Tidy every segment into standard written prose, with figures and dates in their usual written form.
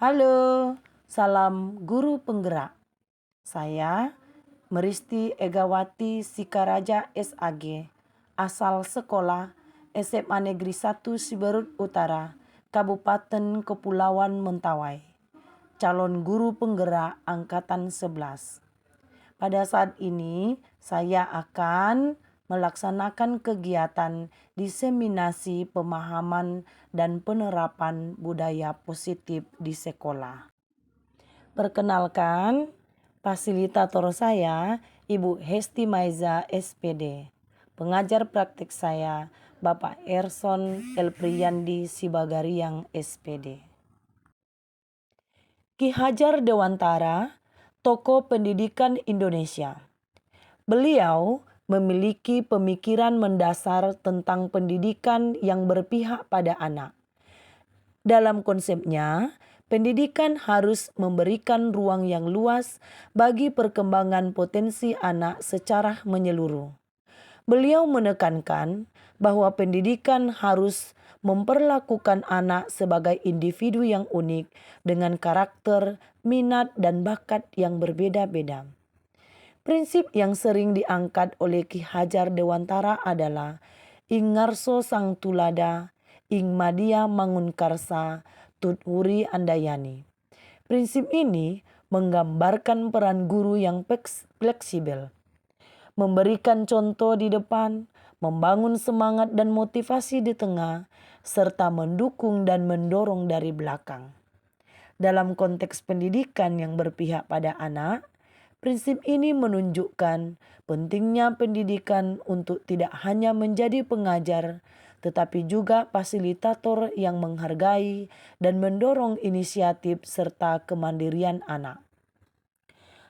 Halo, salam guru penggerak. Saya Meristi Egawati Sikaraja SAG, asal sekolah SMA Negeri 1 Siberut Utara, Kabupaten Kepulauan Mentawai, calon guru penggerak angkatan 11. Pada saat ini saya akan melaksanakan kegiatan diseminasi pemahaman dan penerapan budaya positif di sekolah. Perkenalkan, fasilitator saya Ibu Hesti Maiza SPD. Pengajar praktik saya Bapak Erson Elpriyandi Sibagariang SPD. Ki Hajar Dewantara, tokoh pendidikan Indonesia. Beliau memiliki pemikiran mendasar tentang pendidikan yang berpihak pada anak. Dalam konsepnya, pendidikan harus memberikan ruang yang luas bagi perkembangan potensi anak secara menyeluruh. Beliau menekankan bahwa pendidikan harus memperlakukan anak sebagai individu yang unik dengan karakter, minat, dan bakat yang berbeda-beda. Prinsip yang sering diangkat oleh Ki Hajar Dewantara adalah ing ngarso sang tulada, ing madia mangunkarsa, tut wuri andayani. Prinsip ini menggambarkan peran guru yang fleksibel, memberikan contoh di depan, membangun semangat dan motivasi di tengah, serta mendukung dan mendorong dari belakang. Dalam konteks pendidikan yang berpihak pada anak, prinsip ini menunjukkan pentingnya pendidikan untuk tidak hanya menjadi pengajar, tetapi juga fasilitator yang menghargai dan mendorong inisiatif serta kemandirian anak.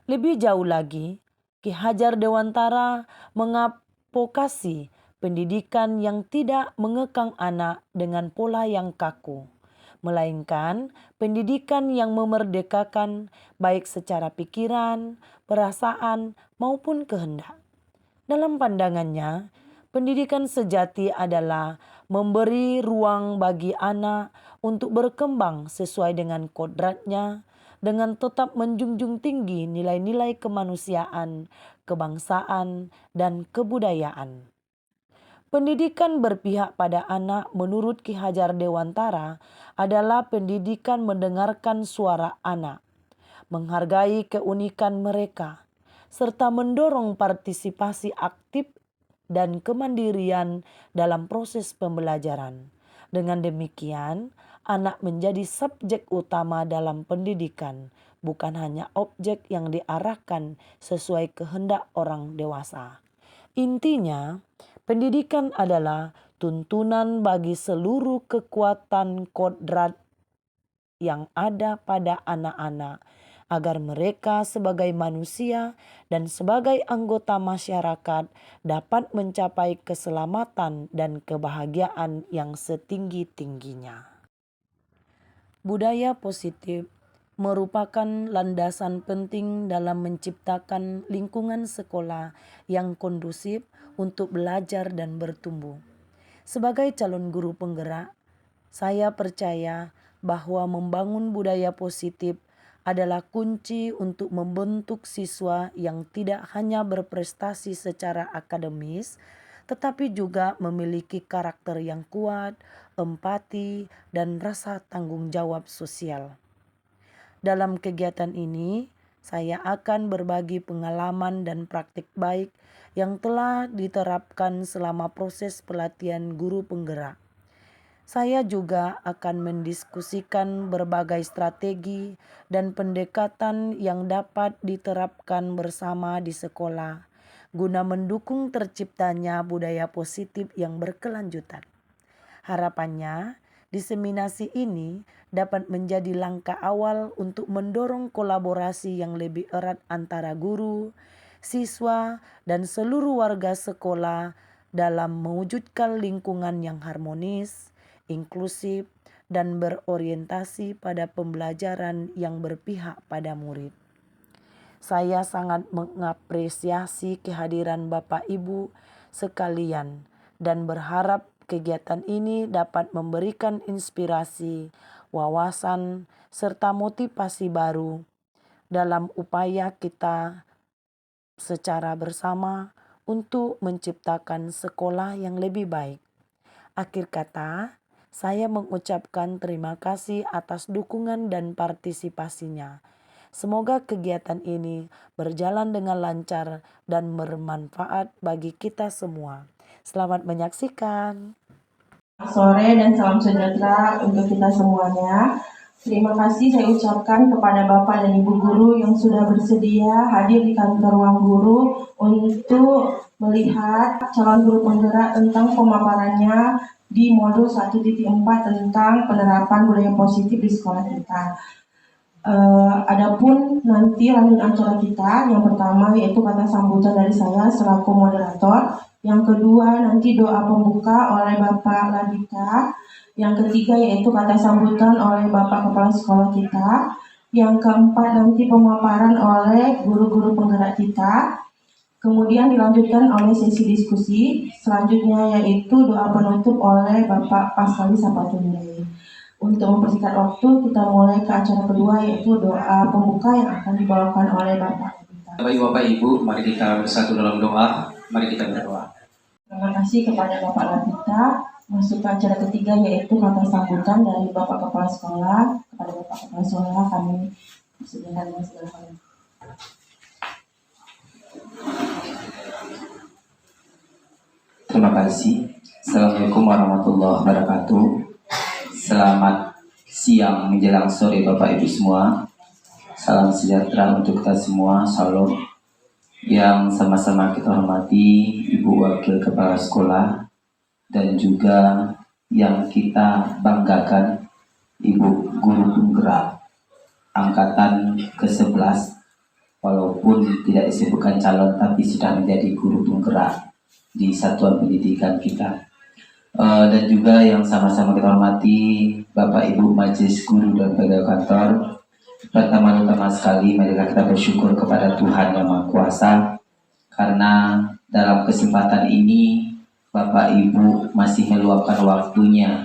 Lebih jauh lagi, Ki Hajar Dewantara mengadvokasi pendidikan yang tidak mengekang anak dengan pola yang kaku, melainkan pendidikan yang memerdekakan baik secara pikiran, perasaan, maupun kehendak. Dalam pandangannya, pendidikan sejati adalah memberi ruang bagi anak untuk berkembang sesuai dengan kodratnya, dengan tetap menjunjung tinggi nilai-nilai kemanusiaan, kebangsaan, dan kebudayaan. Pendidikan berpihak pada anak menurut Ki Hajar Dewantara adalah pendidikan mendengarkan suara anak, menghargai keunikan mereka, serta mendorong partisipasi aktif dan kemandirian dalam proses pembelajaran. Dengan demikian, anak menjadi subjek utama dalam pendidikan, bukan hanya objek yang diarahkan sesuai kehendak orang dewasa. Intinya, pendidikan adalah tuntunan bagi seluruh kekuatan kodrat yang ada pada anak-anak agar mereka sebagai manusia dan sebagai anggota masyarakat dapat mencapai keselamatan dan kebahagiaan yang setinggi-tingginya. Budaya positif merupakan landasan penting dalam menciptakan lingkungan sekolah yang kondusif untuk belajar dan bertumbuh. Sebagai calon guru penggerak, saya percaya bahwa membangun budaya positif adalah kunci untuk membentuk siswa yang tidak hanya berprestasi secara akademis, tetapi juga memiliki karakter yang kuat, empati, dan rasa tanggung jawab sosial. Dalam kegiatan ini, saya akan berbagi pengalaman dan praktik baik yang telah diterapkan selama proses pelatihan guru penggerak. Saya juga akan mendiskusikan berbagai strategi dan pendekatan yang dapat diterapkan bersama di sekolah guna mendukung terciptanya budaya positif yang berkelanjutan. Harapannya, diseminasi ini dapat menjadi langkah awal untuk mendorong kolaborasi yang lebih erat antara guru, siswa, dan seluruh warga sekolah dalam mewujudkan lingkungan yang harmonis, inklusif, dan berorientasi pada pembelajaran yang berpihak pada murid. Saya sangat mengapresiasi kehadiran Bapak Ibu sekalian dan berharap kegiatan ini dapat memberikan inspirasi, wawasan, serta motivasi baru dalam upaya kita secara bersama untuk menciptakan sekolah yang lebih baik. Akhir kata, saya mengucapkan terima kasih atas dukungan dan partisipasinya. Semoga kegiatan ini berjalan dengan lancar dan bermanfaat bagi kita semua. Selamat menyaksikan. Sore dan salam sejahtera untuk kita semuanya. Terima kasih saya ucapkan kepada Bapak dan Ibu Guru yang sudah bersedia hadir di kantor Ruang Guru untuk melihat calon guru penggerak tentang pemaparannya di modul 1.4 tentang penerapan budaya positif di sekolah kita. Adapun nanti lanjut acara kita, yang pertama yaitu kata sambutan dari saya selaku moderator, yang kedua nanti doa pembuka oleh Bapak Labita, yang ketiga yaitu kata sambutan oleh Bapak Kepala Sekolah kita, yang keempat nanti pemaparan oleh guru-guru penggerak kita, kemudian dilanjutkan oleh sesi diskusi, selanjutnya yaitu doa penutup oleh Bapak Paskali Sapatunde. Untuk mempersingkat waktu, kita mulai ke acara kedua yaitu doa pembuka yang akan dibawakan oleh Bapak. Bapak Ibu, mari kita bersatu dalam doa. Mari kita berdoa. Terima kasih kepada Bapak Labita. Masuk ke acara ketiga yaitu kata sambutan dari Bapak Kepala Sekolah. Kepada Bapak Kepala Sekolah kami persediakan dengan segala hal. Terima kasih. Assalamualaikum warahmatullahi wabarakatuh. Selamat siang menjelang sore Bapak Ibu semua. Salam sejahtera untuk kita semua. Salam yang sama-sama kita hormati Ibu Wakil Kepala Sekolah dan juga yang kita banggakan Ibu Guru Penggerak Angkatan ke-11, walaupun tidak disebutkan calon tapi sudah menjadi guru penggerak di satuan pendidikan kita. Dan juga yang sama-sama kita hormati Bapak Ibu Majelis Guru dan Pegawai Kantor. Pertama-tama sekali marilah kita bersyukur kepada Tuhan Yang Maha Kuasa, karena dalam kesempatan ini Bapak Ibu masih meluangkan waktunya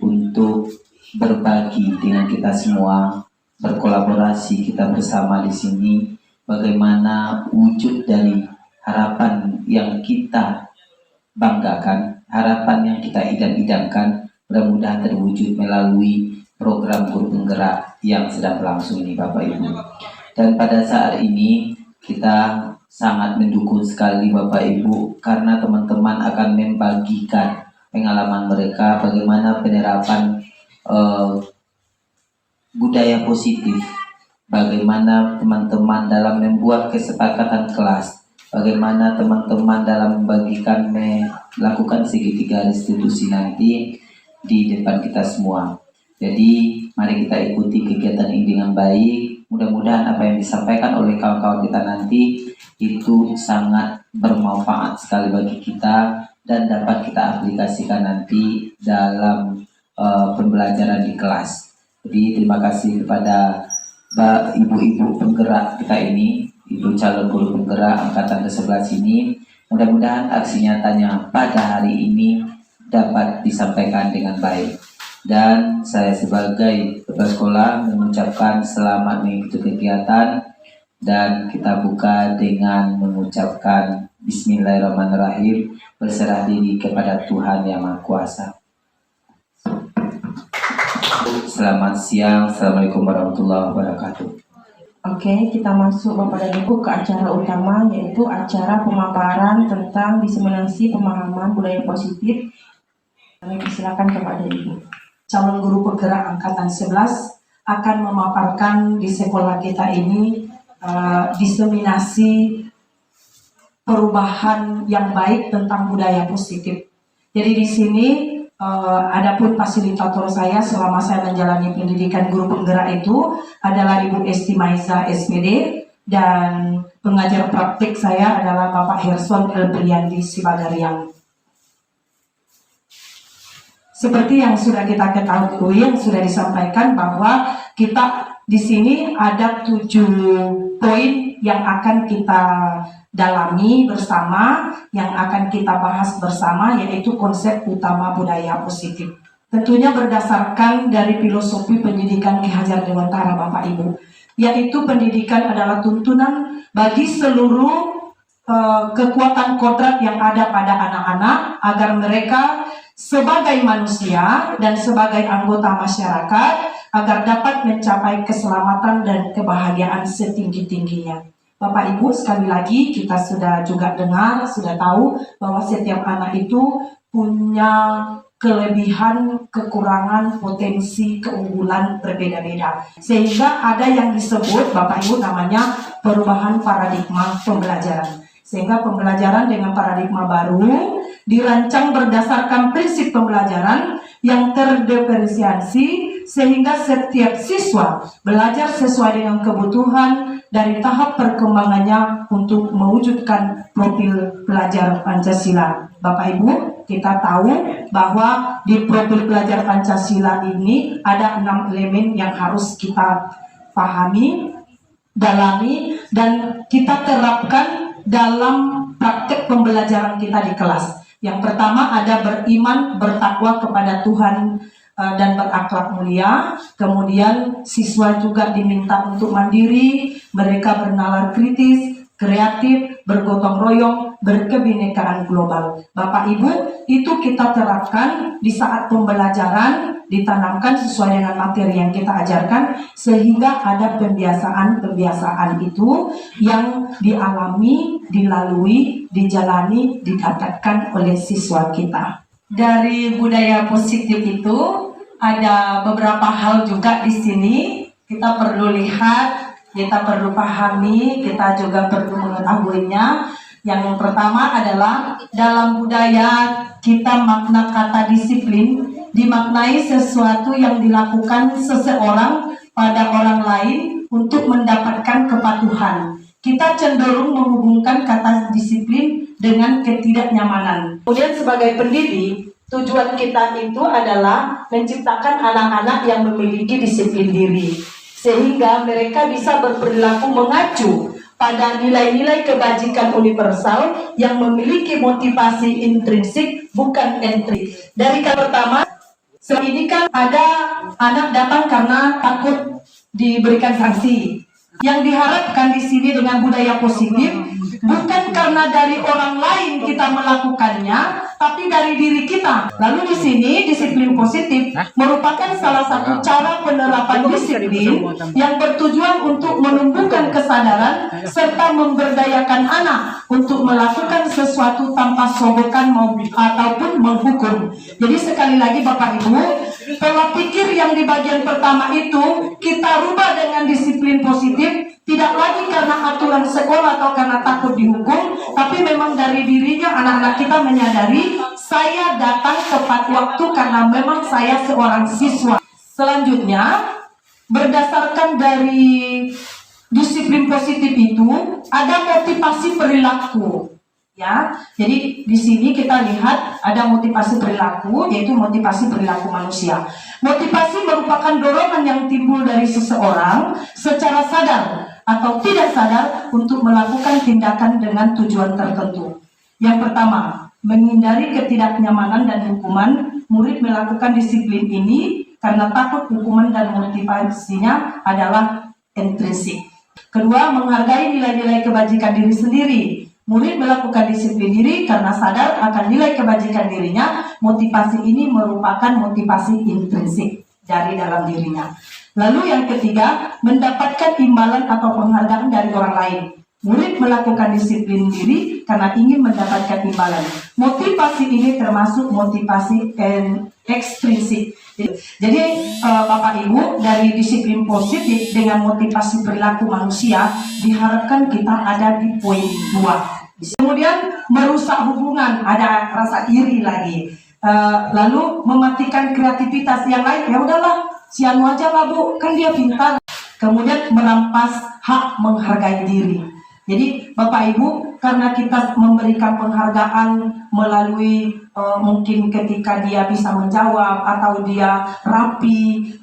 untuk berbagi dengan kita semua, berkolaborasi kita bersama di sini, bagaimana wujud dari harapan yang kita banggakan, harapan yang kita idam-idamkan, mudah-mudahan terwujud melalui program guru penggerak yang sedang berlangsung ini Bapak Ibu. Dan pada saat ini kita sangat mendukung sekali Bapak Ibu, karena teman-teman akan membagikan pengalaman mereka bagaimana penerapan budaya positif, bagaimana teman-teman dalam membuat kesepakatan kelas, bagaimana teman-teman dalam membagikan melakukan segitiga restitusi nanti di depan kita semua. Jadi mari kita ikuti kegiatan ini dengan baik. Mudah-mudahan apa yang disampaikan oleh kawan-kawan kita nanti itu sangat bermanfaat sekali bagi kita dan dapat kita aplikasikan nanti dalam pembelajaran di kelas. Jadi terima kasih kepada ibu-ibu penggerak kita ini, ibu calon guru penggerak angkatan ke-11 ini. Mudah-mudahan aksi nyatanya pada hari ini dapat disampaikan dengan baik. Dan saya sebagai kepala sekolah mengucapkan selamat mengikuti kegiatan, dan kita buka dengan mengucapkan Bismillahirrahmanirrahim, berserah diri kepada Tuhan Yang Maha Kuasa. Selamat siang, Assalamualaikum warahmatullahi wabarakatuh. Oke, kita masuk Bapak dan Ibu ke acara utama, yaitu acara pemaparan tentang diseminasi pemahaman budaya positif. Kami persilakan kepada Ibu. Calon guru penggerak angkatan 11 akan memaparkan di sekolah kita ini diseminasi perubahan yang baik tentang budaya positif. Jadi di sini adapun fasilitator saya selama saya menjalani pendidikan guru penggerak itu adalah Ibu Esti Maiza SPD, dan pengajar praktik saya adalah Bapak Herson Elbriandi Sibagariang. Seperti yang sudah kita ketahui, yang sudah disampaikan, bahwa kita di sini ada 7 poin yang akan kita dalami bersama, yang akan kita bahas bersama, yaitu konsep utama budaya positif. tentunya berdasarkan dari filosofi pendidikan Ki Hajar Dewantara Bapak Ibu, yaitu pendidikan adalah tuntunan bagi seluruh kekuatan kodrat yang ada pada anak-anak agar mereka sebagai manusia dan sebagai anggota masyarakat agar dapat mencapai keselamatan dan kebahagiaan setinggi-tingginya. Bapak Ibu, sekali lagi kita sudah juga dengar, sudah tahu bahwa setiap anak itu punya kelebihan, kekurangan, potensi, keunggulan berbeda-beda. Sehingga ada yang disebut Bapak Ibu namanya perubahan paradigma pembelajaran. Sehingga pembelajaran dengan paradigma baru dirancang berdasarkan prinsip pembelajaran yang terdiferensiasi sehingga setiap siswa belajar sesuai dengan kebutuhan dari tahap perkembangannya untuk mewujudkan profil pelajar Pancasila. Bapak Ibu, kita tahu bahwa di profil pelajar Pancasila ini ada 6 elemen yang harus kita pahami, dalami, dan kita terapkan dalam praktek pembelajaran kita di kelas. Yang pertama ada beriman, bertakwa kepada Tuhan dan berakhlak mulia. Kemudian siswa juga diminta untuk mandiri, mereka bernalar kritis, kreatif, bergotong royong, berkebinekaan global. Bapak Ibu, itu kita terapkan di saat pembelajaran, ditanamkan sesuai dengan materi yang kita ajarkan, sehingga ada pembiasaan-pembiasaan itu yang dialami, dilalui, dijalani, didapatkan oleh siswa kita. Dari budaya positif itu ada beberapa hal juga di sini kita perlu lihat, kita perlu pahami, kita juga perlu mengetahuinya. Yang pertama adalah dalam budaya kita makna kata disiplin dimaknai sesuatu yang dilakukan seseorang pada orang lain untuk mendapatkan kepatuhan. Kita cenderung menghubungkan kata disiplin dengan ketidaknyamanan. Kemudian sebagai pendidik, tujuan kita itu adalah menciptakan anak-anak yang memiliki disiplin diri, sehingga mereka bisa berperilaku mengacu pada nilai-nilai kebajikan universal yang memiliki motivasi intrinsik bukan ekstrinsik. Dari kata pertama, ini kan ada anak datang karena takut diberikan sanksi. Yang diharapkan di sini dengan budaya positif bukan karena dari orang lain kita melakukannya, tapi dari diri kita. Lalu di sini disiplin positif merupakan salah satu cara penerapan disiplin yang bertujuan untuk menumbuhkan kesadaran serta memberdayakan anak untuk melakukan sesuatu tanpa sogokan ataupun menghukum. Jadi sekali lagi Bapak Ibu, pola pikir yang di bagian pertama itu kita rubah dengan disiplin positif, tidak lagi karena aturan sekolah atau karena takut dihukum, tapi memang dari dirinya anak-anak kita menyadari saya datang tepat waktu karena memang saya seorang siswa. Selanjutnya, berdasarkan dari disiplin positif itu ada motivasi perilaku. Ya, jadi di sini kita lihat ada motivasi perilaku, yaitu motivasi perilaku manusia. Motivasi merupakan dorongan yang timbul dari seseorang secara sadar atau tidak sadar untuk melakukan tindakan dengan tujuan tertentu. Yang pertama, menghindari ketidaknyamanan dan hukuman. Murid melakukan disiplin ini karena takut hukuman dan motivasinya adalah intrinsik. Kedua, menghargai nilai-nilai kebajikan diri sendiri. Murid melakukan disiplin diri karena sadar akan nilai kebajikan dirinya. Motivasi ini merupakan motivasi intrinsik dari dalam dirinya. Lalu yang ketiga, mendapatkan imbalan atau penghargaan dari orang lain. Murid melakukan disiplin diri karena ingin mendapatkan imbalan. Motivasi ini termasuk motivasi ekstrinsik. Jadi Bapak Ibu, dari disiplin positif dengan motivasi perilaku manusia diharapkan kita ada di poin 2. Kemudian merusak hubungan, ada rasa iri lagi. Lalu mematikan kreativitas yang lain, ya udahlah, si anu aja lah Bu, kan dia pintar. Kemudian merampas hak menghargai diri. Jadi Bapak Ibu, karena kita memberikan penghargaan melalui mungkin ketika dia bisa menjawab atau dia rapi,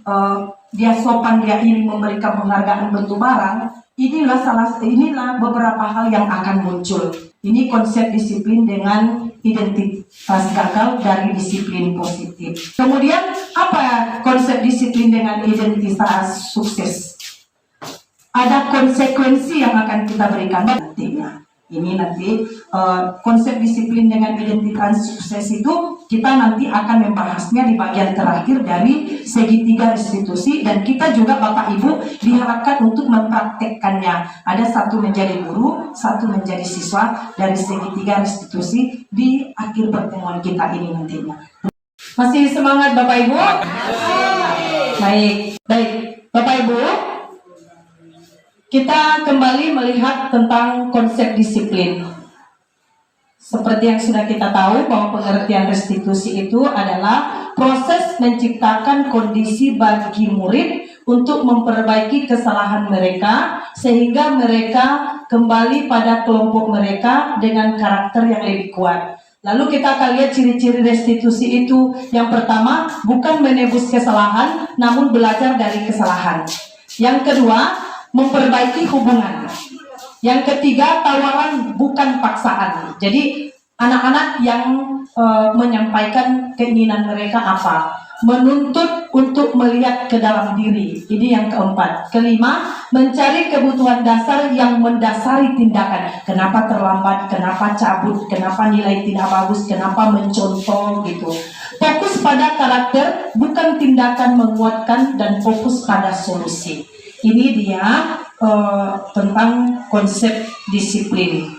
dia sopan, dia ingin memberikan penghargaan bentuk barang, Inilah beberapa hal yang akan muncul. Ini konsep disiplin dengan identitas gagal dari disiplin positif. Kemudian apa konsep disiplin dengan identitas sukses? Ada konsekuensi yang akan kita berikan nantinya. Ini nanti konsep disiplin dengan identitas sukses itu kita nanti akan membahasnya di bagian terakhir dari segitiga restitusi, dan kita juga Bapak Ibu diharapkan untuk mempraktekkannya. Ada satu menjadi guru, satu menjadi siswa dari segitiga restitusi di akhir pertemuan kita ini nantinya. Masih semangat Bapak Ibu? Baik, Bapak Ibu. Kita kembali melihat tentang konsep disiplin. Seperti yang sudah kita tahu bahwa pengertian restitusi itu adalah proses menciptakan kondisi bagi murid untuk memperbaiki kesalahan mereka sehingga mereka kembali pada kelompok mereka dengan karakter yang lebih kuat. Lalu kita akan lihat ciri-ciri restitusi itu. Yang pertama, bukan menebus kesalahan, namun belajar dari kesalahan. Yang kedua, memperbaiki hubungan. Yang ketiga, tawaran bukan paksaan. Jadi anak-anak yang menyampaikan keinginan mereka apa? Menuntut untuk melihat ke dalam diri. Ini yang keempat. Kelima, mencari kebutuhan dasar yang mendasari tindakan. Kenapa terlambat, kenapa cabut, kenapa nilai tidak bagus, kenapa mencontoh gitu. Fokus pada karakter, bukan tindakan menguatkan, dan fokus pada solusi. Ini dia tentang konsep disiplin.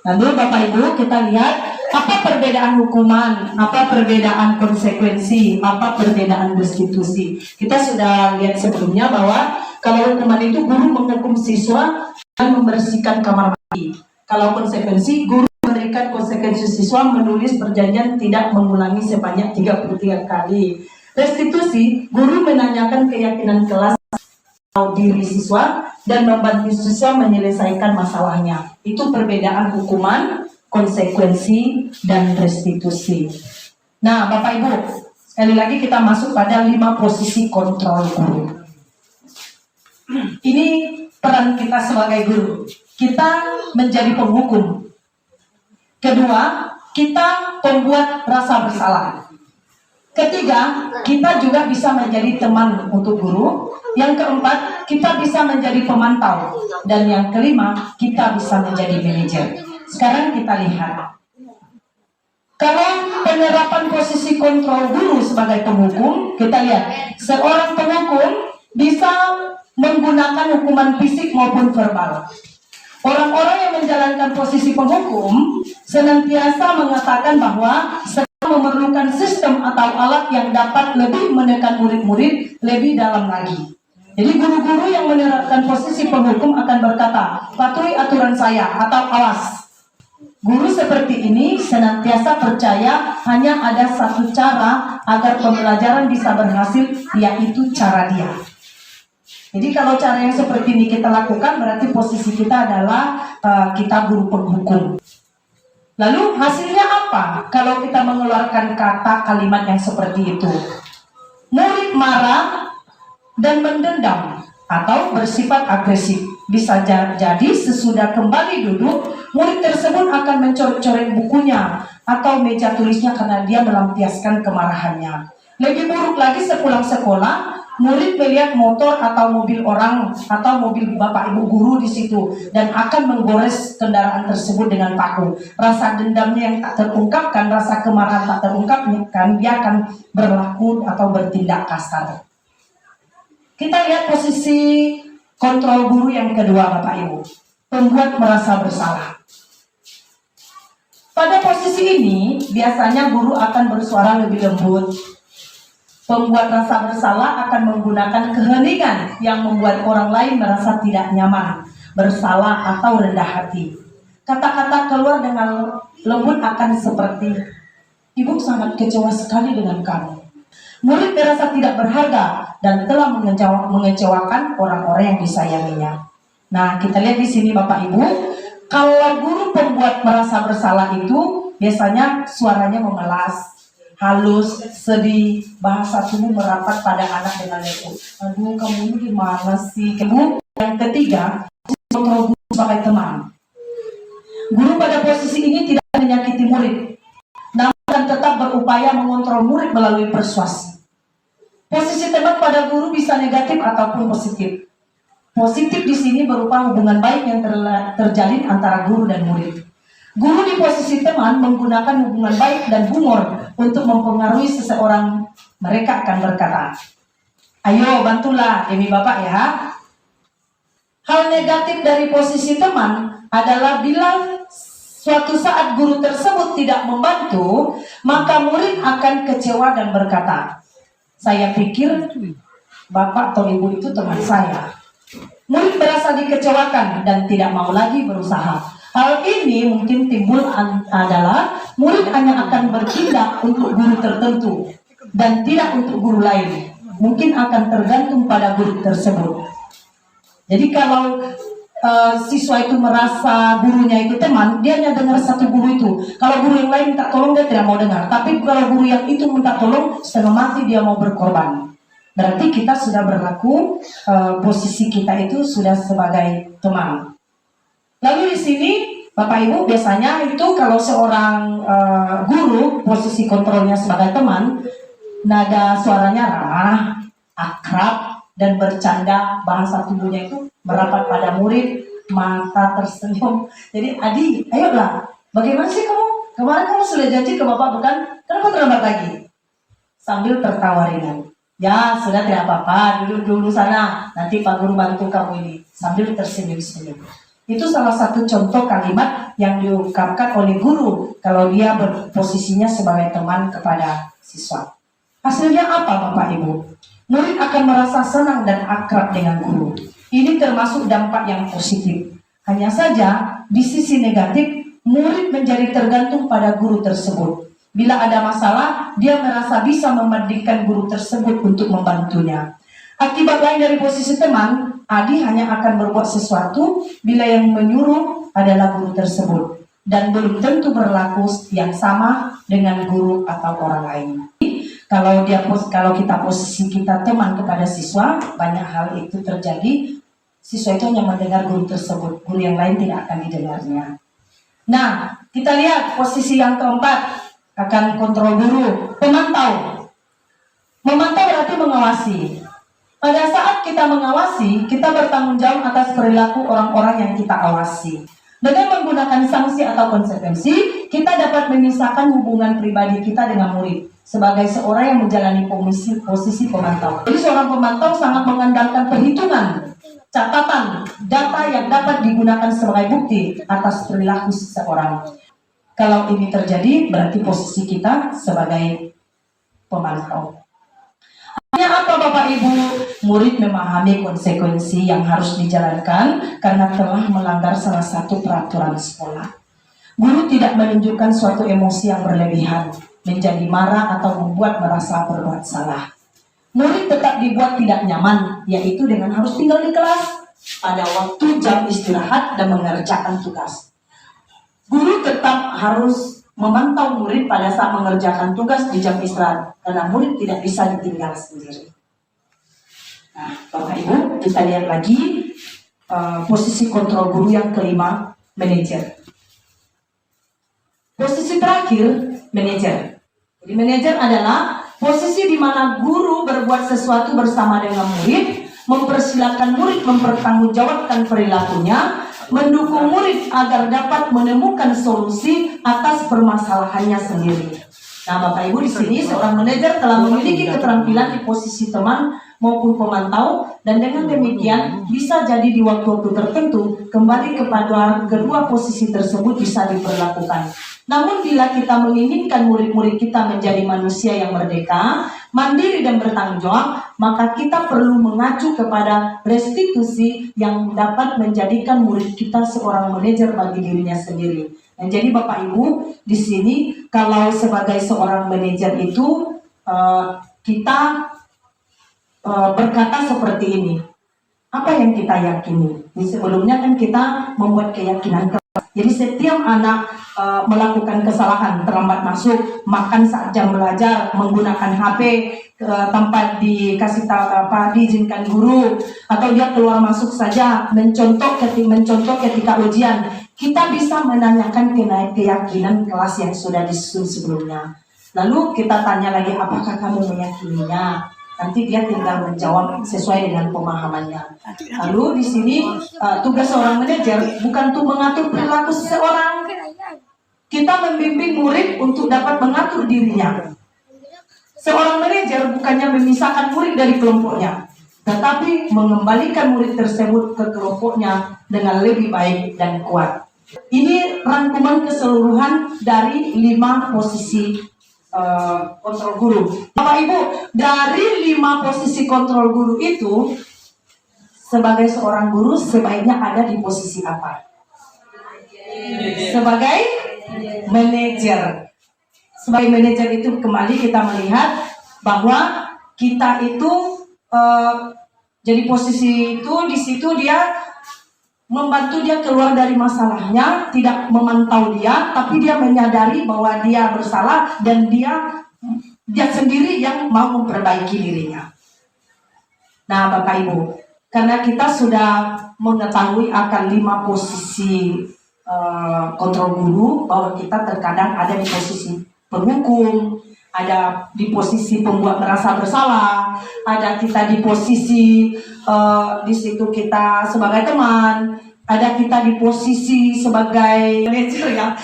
Lalu Bapak Ibu kita lihat apa perbedaan hukuman, apa perbedaan konsekuensi, apa perbedaan restitusi. Kita sudah lihat sebelumnya bahwa kalau hukuman itu guru menghukum siswa dan membersihkan kamar mandi. Kalau konsekuensi, guru memberikan konsekuensi siswa menulis perjanjian tidak mengulangi sebanyak 33 kali. Restitusi, guru menanyakan keyakinan kelas diri siswa dan membantu siswa menyelesaikan masalahnya. Itu perbedaan hukuman, konsekuensi, dan restitusi. Nah, Bapak Ibu, sekali lagi kita masuk pada 5 posisi kontrol guru. Ini peran kita sebagai guru. Kita menjadi penghukum. Kedua, kita pembuat rasa bersalah. Ketiga, kita juga bisa menjadi teman untuk guru. Yang keempat, kita bisa menjadi pemantau. Dan yang kelima, kita bisa menjadi manajer. Sekarang kita lihat. Kalau penerapan posisi kontrol guru sebagai penghukum, kita lihat. Seorang penghukum bisa menggunakan hukuman fisik maupun verbal. Orang-orang yang menjalankan posisi penghukum senantiasa mengatakan bahwa memerlukan sistem atau alat yang dapat lebih menekan murid-murid lebih dalam lagi. Jadi guru-guru yang menerapkan posisi penghukum akan berkata, patuhi aturan saya atau awas. Guru seperti ini senantiasa percaya hanya ada satu cara agar pembelajaran bisa berhasil, yaitu cara dia. Jadi kalau cara yang seperti ini kita lakukan, berarti posisi kita adalah kita guru penghukum. Lalu hasilnya apa kalau kita mengeluarkan kata kalimat yang seperti itu? Murid marah dan mendendam atau bersifat agresif. Bisa jadi sesudah kembali duduk, murid tersebut akan mencoret-coret bukunya atau meja tulisnya karena dia melampiaskan kemarahannya. Lebih buruk lagi sepulang sekolah, murid melihat motor atau mobil orang atau mobil bapak ibu guru di situ dan akan menggores kendaraan tersebut dengan paku. Rasa dendamnya yang tak terungkapkan, rasa kemarahan tak terungkapkan, dia akan berlaku atau bertindak kasar. Kita lihat posisi kontrol guru yang kedua Bapak Ibu. Pembuat merasa bersalah. Pada posisi ini, biasanya guru akan bersuara lebih lembut. Pembuat rasa bersalah akan menggunakan keheningan yang membuat orang lain merasa tidak nyaman, bersalah atau rendah hati. Kata-kata keluar dengan lembut akan seperti, Ibu sangat kecewa sekali dengan kamu. Murid merasa tidak berharga dan telah mengecewakan orang-orang yang disayanginya. Nah, kita lihat di sini Bapak Ibu, kalau guru pembuat merasa bersalah itu biasanya suaranya memelas, halus, sedih, bahasa tubuh merapat pada anak dengan lembut. Aduh, kamu ini gimana sih? Yang ketiga, kontrol guru sebagai teman. Guru pada posisi ini tidak menyakiti murid, namun akan tetap berupaya mengontrol murid melalui persuasi. Posisi teman pada guru bisa negatif ataupun positif. Positif di sini berupa hubungan baik yang terjalin antara guru dan murid. Guru di posisi teman menggunakan hubungan baik dan humor untuk mempengaruhi seseorang. Mereka akan berkata, "Ayo bantulah demi Bapak ya." Hal negatif dari posisi teman adalah bila suatu saat guru tersebut tidak membantu, maka murid akan kecewa dan berkata, "Saya pikir Bapak atau Ibu itu teman saya." Murid merasa dikecewakan dan tidak mau lagi berusaha. Hal ini mungkin timbul adalah murid hanya akan bertindak untuk guru tertentu dan tidak untuk guru lain. Mungkin akan tergantung pada guru tersebut. Jadi kalau siswa itu merasa gurunya itu teman, dia hanya dengar satu guru itu. Kalau guru yang lain minta tolong, dia tidak mau dengar. Tapi kalau guru yang itu minta tolong, setengah mati dia mau berkorban. Berarti kita sudah berlaku, posisi kita itu sudah sebagai teman. Lalu di sini Bapak Ibu biasanya itu kalau seorang guru posisi kontrolnya sebagai teman, nada suaranya ramah, akrab, dan bercanda, bahasa tubuhnya itu merapat pada murid, mata tersenyum. Jadi, "Adi, ayolah, bagaimana sih kamu? Kemarin kamu sudah janji ke Bapak bukan? Kenapa terlambat lagi?" Sambil tertawa ringan. "Ya, sudah tidak apa-apa, duduk dulu sana, nanti Pak Guru bantu kamu ini." Sambil tersenyum-senyum. Itu salah satu contoh kalimat yang diungkapkan oleh guru kalau dia berposisinya sebagai teman kepada siswa. Hasilnya apa Bapak Ibu? Murid akan merasa senang dan akrab dengan guru. Ini termasuk dampak yang positif. Hanya saja di sisi negatif, murid menjadi tergantung pada guru tersebut. Bila ada masalah, dia merasa bisa membandingkan guru tersebut untuk membantunya. Akibat lain dari posisi teman, Adi hanya akan berbuat sesuatu bila yang menyuruh adalah guru tersebut. Dan belum tentu berlaku yang sama dengan guru atau orang lain. Kalau kita posisi kita teman kepada siswa, banyak hal itu terjadi. Siswa itu hanya mendengar guru tersebut, guru yang lain tidak akan didengarnya. Nah, kita lihat posisi yang keempat, akan kontrol guru, pemantau. Memantau berarti mengawasi. Pada saat kita mengawasi, kita bertanggung jawab atas perilaku orang-orang yang kita awasi. Dengan menggunakan sanksi atau konsekuensi, kita dapat memisahkan hubungan pribadi kita dengan murid sebagai seorang yang menjalani posisi pemantau. Jadi seorang pemantau sangat mengandalkan perhitungan, catatan, data yang dapat digunakan sebagai bukti atas perilaku seseorang. Kalau ini terjadi, berarti posisi kita sebagai pemantau. Hanya apa Bapak Ibu? Murid memahami konsekuensi yang harus dijalankan karena telah melanggar salah satu peraturan sekolah. Guru tidak menunjukkan suatu emosi yang berlebihan, menjadi marah atau membuat merasa berbuat salah. Murid tetap dibuat tidak nyaman, yaitu dengan harus tinggal di kelas pada waktu jam istirahat dan mengerjakan tugas. Guru tetap harus memantau murid pada saat mengerjakan tugas di jam istirahat, karena murid tidak bisa ditinggal sendiri. Nah, Bapak Ibu, kita lihat lagi posisi kontrol guru yang kelima, manajer. Posisi terakhir, manajer. Jadi manajer adalah posisi di mana guru berbuat sesuatu bersama dengan murid, mempersilahkan murid mempertanggungjawabkan perilakunya, mendukung murid agar dapat menemukan solusi atas permasalahannya sendiri. Nah, Bapak Ibu, di sini seorang manajer telah memiliki keterampilan di posisi teman maupun pemantau, dan dengan demikian bisa jadi di waktu-waktu tertentu kembali kepada kedua posisi tersebut bisa diperlakukan. Namun bila kita menginginkan murid-murid kita menjadi manusia yang merdeka, mandiri dan bertanggung jawab, maka kita perlu mengacu kepada restitusi yang dapat menjadikan murid kita seorang manajer bagi dirinya sendiri. Dan jadi Bapak Ibu, di sini kalau sebagai seorang manajer itu kita berkata seperti ini. Apa yang kita yakini? Sebelumnya kan kita membuat keyakinan. Jadi setiap anak melakukan kesalahan, terlambat masuk, makan saat jam belajar, menggunakan HP, ke tempat dikasih tahu diizinkan guru, atau dia keluar masuk saja mencontoh ketika ujian, kita bisa menanyakan keyakinan kelas yang sudah disusun sebelumnya. Lalu kita tanya lagi, apakah kamu meyakininya? Nanti dia tinggal menjawab sesuai dengan pemahamannya. Lalu di sini tugas seorang manajer bukan untuk mengatur perilaku seseorang. Kita membimbing murid untuk dapat mengatur dirinya. Seorang manajer bukannya memisahkan murid dari kelompoknya, tetapi mengembalikan murid tersebut ke kelompoknya dengan lebih baik dan kuat. Ini rangkuman keseluruhan dari 5 posisi kontrol guru. Bapak Ibu, dari 5 posisi kontrol guru itu, sebagai seorang guru sebaiknya ada di posisi apa? Sebagai manajer. Sebagai manajer itu kembali kita melihat bahwa kita itu jadi posisi itu di situ dia membantu dia keluar dari masalahnya, tidak memantau dia, tapi dia menyadari bahwa dia bersalah dan dia sendiri yang mau memperbaiki dirinya. Nah, Bapak Ibu, karena kita sudah mengetahui akan 5 posisi kontrol guru, bahwa kita terkadang ada di posisi penghukum, ada di posisi pembuat merasa bersalah, ada kita di posisi di situ kita sebagai teman, ada kita di posisi sebagai manajer ya.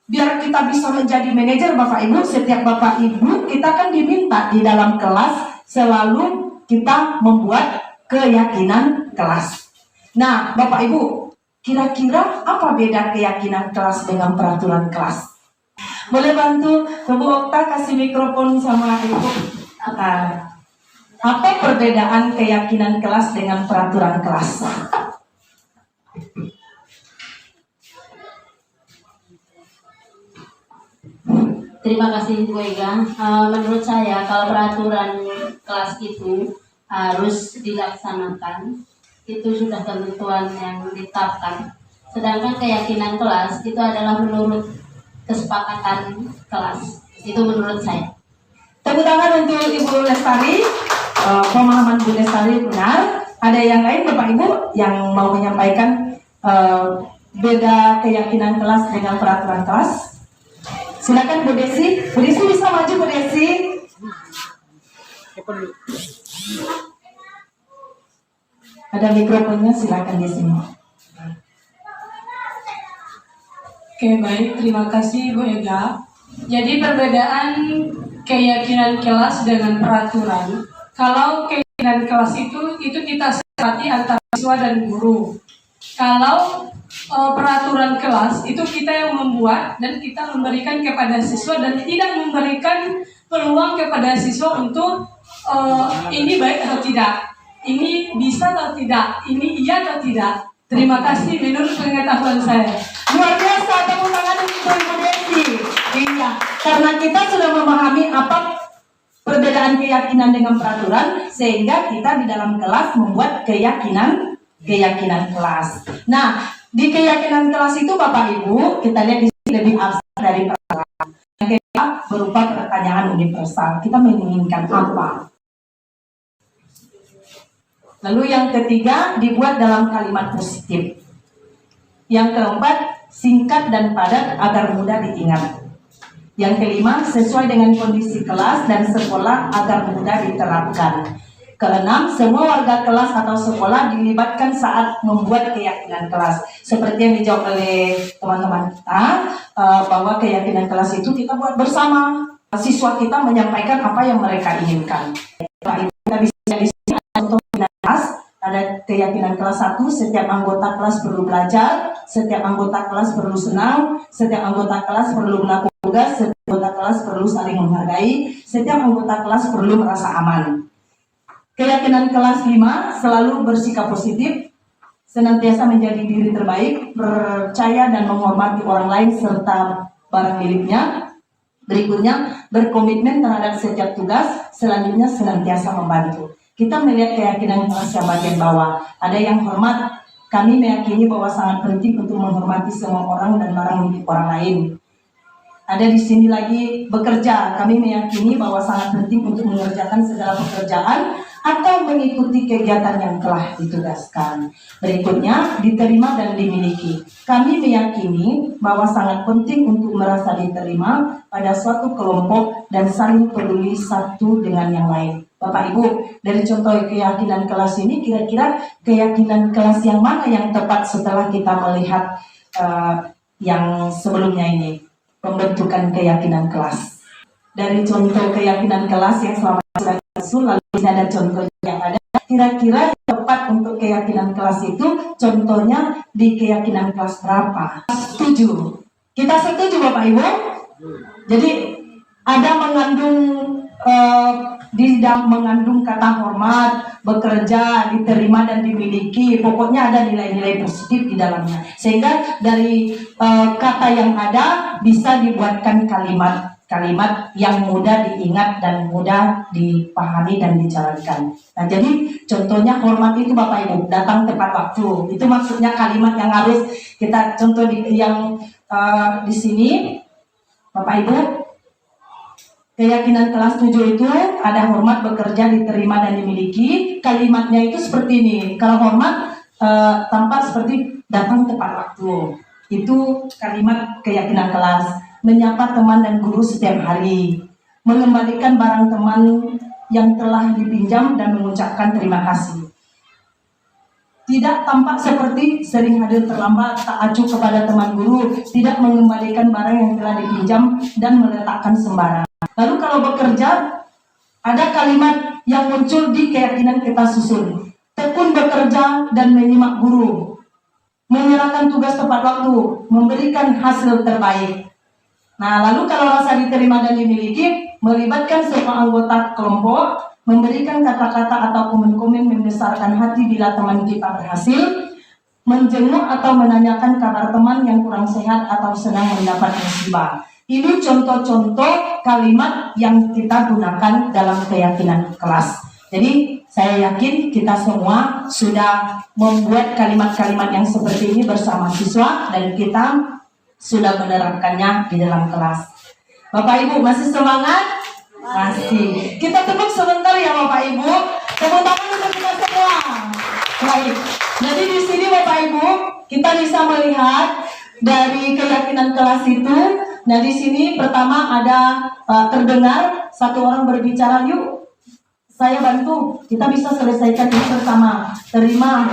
Biar kita bisa menjadi manajer Bapak Ibu, setiap Bapak Ibu kita kan diminta di dalam kelas selalu kita membuat keyakinan kelas. Nah, Bapak Ibu, kira-kira apa beda keyakinan kelas dengan peraturan kelas? Boleh bantu Bu Okta kasih mikrofon sama Ibu? Apa perbedaan keyakinan kelas dengan peraturan kelas? Terima kasih Bu Ega. Menurut saya kalau peraturan kelas itu harus dilaksanakan, itu sudah ketentuan yang ditetapkan. Sedangkan keyakinan kelas itu adalah menurut kesepakatan kelas. Itu menurut saya. Tepuk tangan untuk Ibu Lestari. Pemahaman Bu Lestari benar. Ada yang lain Bapak Ibu yang mau menyampaikan beda keyakinan kelas dengan peraturan kelas? Silakan Bu Desi. Bu Desi bisa maju Bu Desi. Ada mikrofonnya, silakan di sini. Oke, baik. Terima kasih Bu Ega. Jadi perbedaan keyakinan kelas dengan peraturan. Kalau keyakinan kelas itu kita sepakati antara siswa dan guru. Kalau peraturan kelas itu kita yang membuat dan kita memberikan kepada siswa dan tidak memberikan peluang kepada siswa untuk ini baik atau tidak, ini bisa atau tidak, ini iya atau tidak. Terima kasih menurut pengetahuan saya. Luar biasa, tepuk tangan untuk Ibu Desi. Iya, karena kita sudah memahami apa perbedaan keyakinan dengan peraturan, sehingga kita di dalam kelas membuat keyakinan kelas. Nah, di keyakinan kelas itu Bapak Ibu, kita lihat di sini lebih abstrak dari peraturan. Yang kedua berupa pertanyaan universal. Kita menginginkan apa? Lalu yang ketiga dibuat dalam kalimat positif. Yang keempat singkat dan padat agar mudah diingat. Yang kelima sesuai dengan kondisi kelas dan sekolah agar mudah diterapkan. Keenam, semua warga kelas atau sekolah dilibatkan saat membuat keyakinan kelas. Seperti yang dijawab oleh teman-teman kita, bahwa keyakinan kelas itu kita buat bersama. Siswa kita menyampaikan apa yang mereka inginkan. Kita bisa di sini contoh kelas, ada keyakinan kelas 1, setiap anggota kelas perlu belajar, setiap anggota kelas perlu senang, setiap anggota kelas perlu melakukan tugas, setiap anggota kelas perlu saling menghargai, setiap anggota kelas perlu merasa aman. Keyakinan kelas 5, selalu bersikap positif, senantiasa menjadi diri terbaik, percaya dan menghormati orang lain serta barang miliknya. Berikutnya, berkomitmen terhadap setiap tugas, selanjutnya senantiasa membantu. Kita melihat keyakinan kelas yang bagian bawah. Ada yang hormat, kami meyakini bahwa sangat penting untuk menghormati semua orang dan barang milik orang lain. ada di sini lagi bekerja. Kami meyakini bahwa sangat penting untuk mengerjakan segala pekerjaan atau mengikuti kegiatan yang telah ditugaskan. Berikutnya, diterima dan dimiliki. Kami meyakini bahwa sangat penting untuk merasa diterima pada suatu kelompok dan saling peduli satu dengan yang lain. Bapak Ibu, dari contoh keyakinan kelas ini, kira-kira keyakinan kelas yang mana yang tepat setelah kita melihat yang sebelumnya ini, pembentukan keyakinan kelas. Dari contoh keyakinan kelas yang selama sudah disusun, lalu ini ada contoh yang ada, kira-kira yang tepat untuk keyakinan kelas itu, contohnya di keyakinan kelas berapa? Setuju. Kita setuju Bapak Ibu? Jadi ada mengandung kata hormat, bekerja, diterima dan dimiliki. Pokoknya ada nilai-nilai positif di dalamnya. Sehingga dari kata yang ada bisa dibuatkan kalimat yang mudah diingat dan mudah dipahami dan dijalankan. Nah, jadi contohnya hormat itu Bapak Ibu, datang tepat waktu. Itu maksudnya kalimat yang harus kita contoh di sini Bapak Ibu. Keyakinan kelas 7 itu ada hormat, bekerja, diterima dan dimiliki. Kalimatnya itu seperti ini. Kalau hormat tampak seperti datang tepat waktu. Itu kalimat keyakinan kelas. Menyapa teman dan guru setiap hari. Mengembalikan barang teman yang telah dipinjam dan mengucapkan terima kasih. Tidak tampak seperti sering hadir terlambat, tak acuh kepada teman guru, tidak mengembalikan barang yang telah dipinjam dan meletakkan sembarang. Lalu kalau bekerja, ada kalimat yang muncul di keyakinan kita susun. Tekun bekerja dan menyimak guru. Menyerahkan tugas tepat waktu, memberikan hasil terbaik. Nah, lalu kalau rasa diterima dan dimiliki, melibatkan semua anggota kelompok, memberikan kata-kata atau komen-komen membesarkan hati bila teman kita berhasil, menjenguk atau menanyakan kabar teman yang kurang sehat atau senang mendapat musibah. Ini contoh-contoh kalimat yang kita gunakan dalam keyakinan kelas. Jadi saya yakin kita semua sudah membuat kalimat-kalimat yang seperti ini bersama siswa dan kita sudah menerapkannya di dalam kelas. Bapak Ibu masih semangat? Masih. Kita tepuk sebentar ya Bapak Ibu. Tepuk tangan untuk kita semua. Baik. Jadi di sini Bapak Ibu kita bisa melihat dari keyakinan kelas itu. Nah di sini pertama ada terdengar satu orang berbicara, yuk saya bantu, kita bisa selesaikan ini bersama. Terima,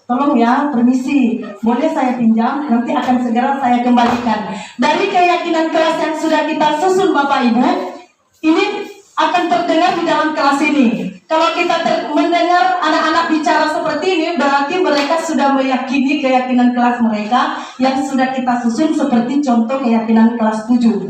tolong ya, permisi, boleh saya pinjam, nanti akan segera saya kembalikan. Dari keyakinan kelas yang sudah kita susun Bapak Ibu, ini akan terdengar di dalam kelas ini. Kalau kita mendengar anak-anak bicara seperti ini, berarti mereka sudah meyakini keyakinan kelas mereka yang sudah kita susun seperti contoh keyakinan kelas 7.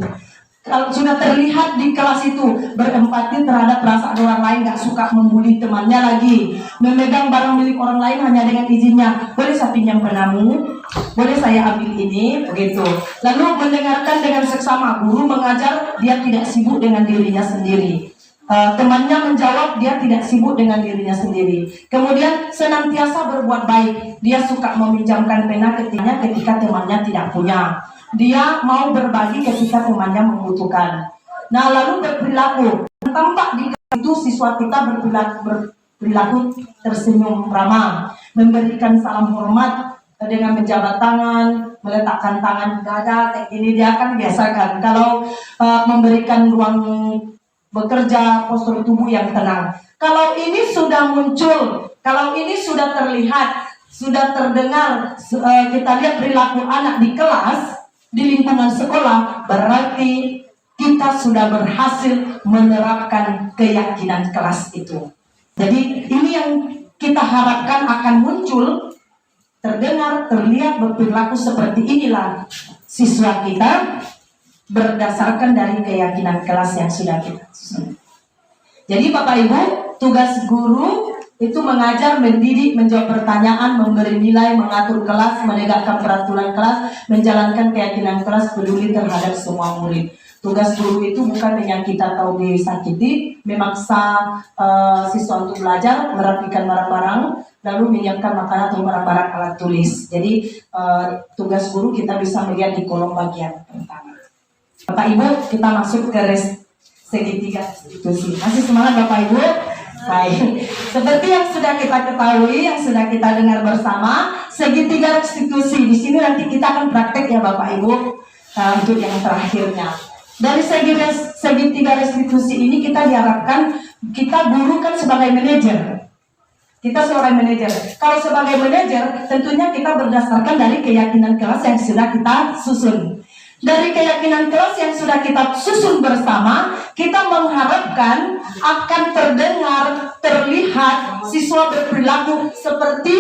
Kalau sudah terlihat di kelas itu, berempati terhadap perasaan orang lain, gak suka membuli temannya lagi, memegang barang milik orang lain hanya dengan izinnya. Boleh saya pinjam penamu? Boleh saya ambil ini? Begitu. Lalu mendengarkan dengan seksama, guru mengajar, dia tidak sibuk dengan dirinya sendiri. Temannya menjawab, dia tidak sibuk dengan dirinya sendiri. Kemudian senantiasa berbuat baik, dia suka meminjamkan pena ketika temannya tidak punya. Dia mau berbagi ketika temannya membutuhkan. Nah lalu berperilaku, tampak di itu siswa kita berperilaku tersenyum ramah, memberikan salam hormat dengan menjabat tangan, meletakkan tangan di dada, kayak gini dia kan biasa kan. Kalau memberikan ruang bekerja, postur tubuh yang tenang. Kalau ini sudah muncul, kalau ini sudah terlihat, sudah terdengar, kita lihat perilaku anak di kelas, di lingkungan sekolah, berarti kita sudah berhasil menerapkan keyakinan kelas itu. Jadi ini yang kita harapkan akan muncul, terdengar, terlihat, berperilaku seperti inilah siswa kita berdasarkan dari keyakinan kelas yang sudah kita susun. Jadi Bapak Ibu, tugas guru itu mengajar, mendidik, menjawab pertanyaan, memberi nilai, mengatur kelas, menegakkan peraturan kelas, menjalankan keyakinan kelas, peduli terhadap semua murid. Tugas guru itu bukan menyakiti atau disakiti, memaksa siswa untuk belajar, merapikan barang-barang, lalu menyiapkan makanan atau barang-barang alat tulis. Jadi tugas guru kita bisa melihat di kolom bagian pertama. Bapak Ibu, kita masuk ke segitiga restitusi. Masih semangat Bapak Ibu? Baik. Seperti yang sudah kita ketahui, yang sudah kita dengar bersama, segitiga restitusi. Di sini nanti kita akan praktek ya Bapak Ibu, untuk yang terakhirnya. Dari segitiga restitusi ini kita diharapkan, kita guru kan sebagai manajer. Kita sebagai manajer. Kalau sebagai manajer, tentunya kita berdasarkan dari keyakinan kelas yang sudah kita susun. Dari keyakinan kelas yang sudah kita susun bersama, kita mengharapkan akan terdengar, terlihat siswa berperilaku seperti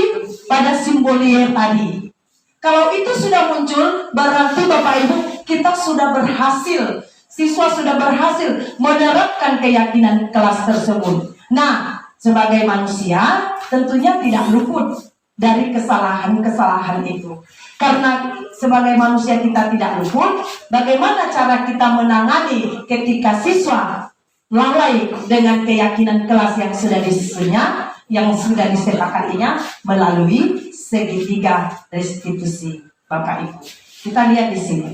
pada simbolir tadi. Kalau itu sudah muncul, berarti Bapak Ibu, kita sudah berhasil. Siswa sudah berhasil menerapkan keyakinan kelas tersebut. Nah, sebagai manusia, tentunya tidak luput dari kesalahan-kesalahan itu. Karena sebagai manusia kita tidak luput, bagaimana cara kita menangani ketika siswa lalai dengan keyakinan kelas yang sudah disusunnya, yang sudah disepakatinya melalui segitiga restitusi, Bapak Ibu. Kita lihat di sini.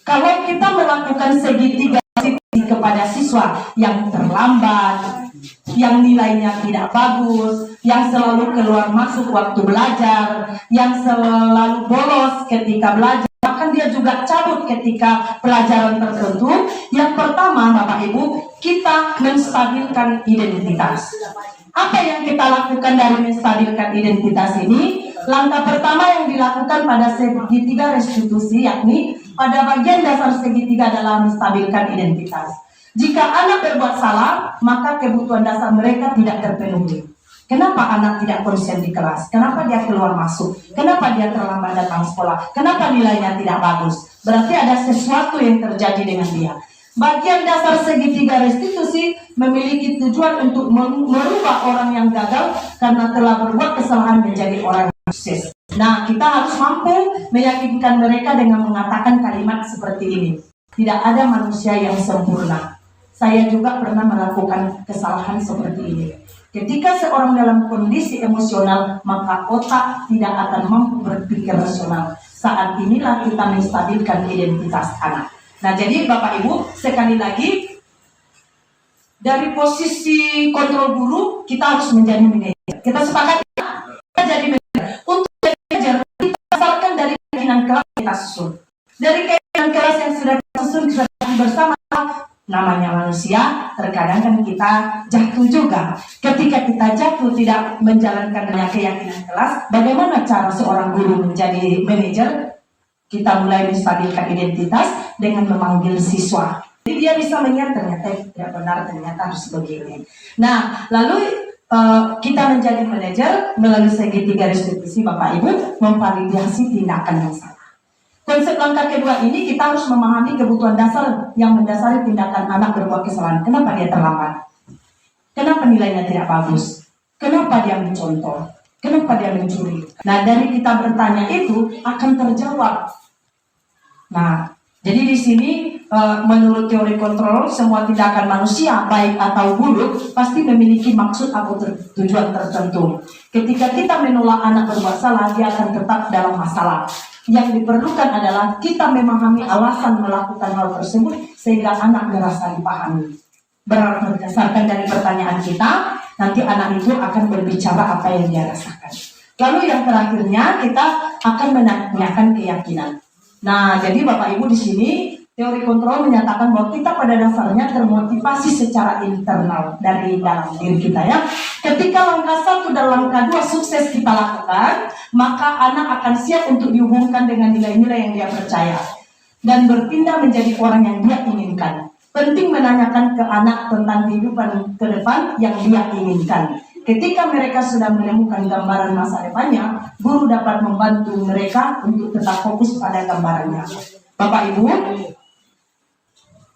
Kalau kita melakukan segitiga restitusi kepada siswa yang terlambat, yang nilainya tidak bagus, yang selalu keluar masuk waktu belajar, yang selalu bolos ketika belajar, bahkan dia juga cabut ketika pelajaran tertentu. Yang pertama Bapak Ibu, kita menstabilkan identitas. Apa yang kita lakukan dari menstabilkan identitas ini? Langkah pertama yang dilakukan pada segitiga restitusi, yakni pada bagian dasar segitiga adalah menstabilkan identitas. Jika anak berbuat salah, maka kebutuhan dasar mereka tidak terpenuhi. Kenapa anak tidak konsen di kelas? Kenapa dia keluar masuk? Kenapa dia terlambat datang sekolah? Kenapa nilainya tidak bagus? Berarti ada sesuatu yang terjadi dengan dia. Bagian dasar segitiga restitusi memiliki tujuan untuk merubah orang yang gagal karena telah berbuat kesalahan menjadi orang yang sukses. Nah, kita harus mampu meyakinkan mereka dengan mengatakan kalimat seperti ini. Tidak ada manusia yang sempurna. Saya juga pernah melakukan kesalahan seperti ini. Ketika seorang dalam kondisi emosional, maka otak tidak akan mampu berpikir rasional. Saat inilah kita menstabilkan identitas anak. Nah, jadi Bapak Ibu, sekali lagi, dari posisi kontrol guru, kita harus menjadi manajer. Kita sepakat kita jadi manajer. Untuk jadi manajer, kita dasarkan dari keyakinan kelas yang kita susun. Dari keyakinan kelas yang sudah kita susun, kita bersama. Namanya manusia, terkadang kan kita jatuh juga. Ketika kita jatuh tidak menjalankan keyakinan kelas, bagaimana cara seorang guru menjadi manajer? Kita mulai menstabilkan identitas dengan memanggil siswa. Jadi dia bisa mengingat ternyata tidak benar, ternyata harus begini. Nah, lalu kita menjadi manajer melalui segitiga restitusi Bapak Ibu, memvalidasi tindakan yang salah. Konsep langkah kedua ini kita harus memahami kebutuhan dasar yang mendasari tindakan anak berbuat kesalahan. Kenapa dia terlambat? Kenapa nilainya tidak bagus? Kenapa dia mencontoh? Kenapa dia mencuri? Nah, dari kita bertanya itu akan terjawab. Nah, jadi di sini menurut teori kontrol, semua tindakan manusia baik atau buruk pasti memiliki maksud atau tujuan tertentu. Ketika kita menolak anak berbuat salah, dia akan tetap dalam masalah. Yang diperlukan adalah kita memahami alasan melakukan hal tersebut sehingga anak merasa dipahami. Berdasarkan dari pertanyaan kita, nanti anak itu akan berbicara apa yang dia rasakan. Lalu yang terakhirnya kita akan menanyakan keyakinan. Nah, jadi Bapak Ibu di sini teori kontrol menyatakan bahwa kita pada dasarnya termotivasi secara internal dari dalam diri kita ya. Ketika langkah 1 dan langkah 2 sukses kita lakukan, maka anak akan siap untuk dihubungkan dengan nilai-nilai yang dia percaya dan berpindah menjadi orang yang dia inginkan. Penting menanyakan ke anak tentang kehidupan ke depan yang dia inginkan. Ketika mereka sudah menemukan gambaran masa depannya, guru dapat membantu mereka untuk tetap fokus pada gambarannya. Bapak Ibu,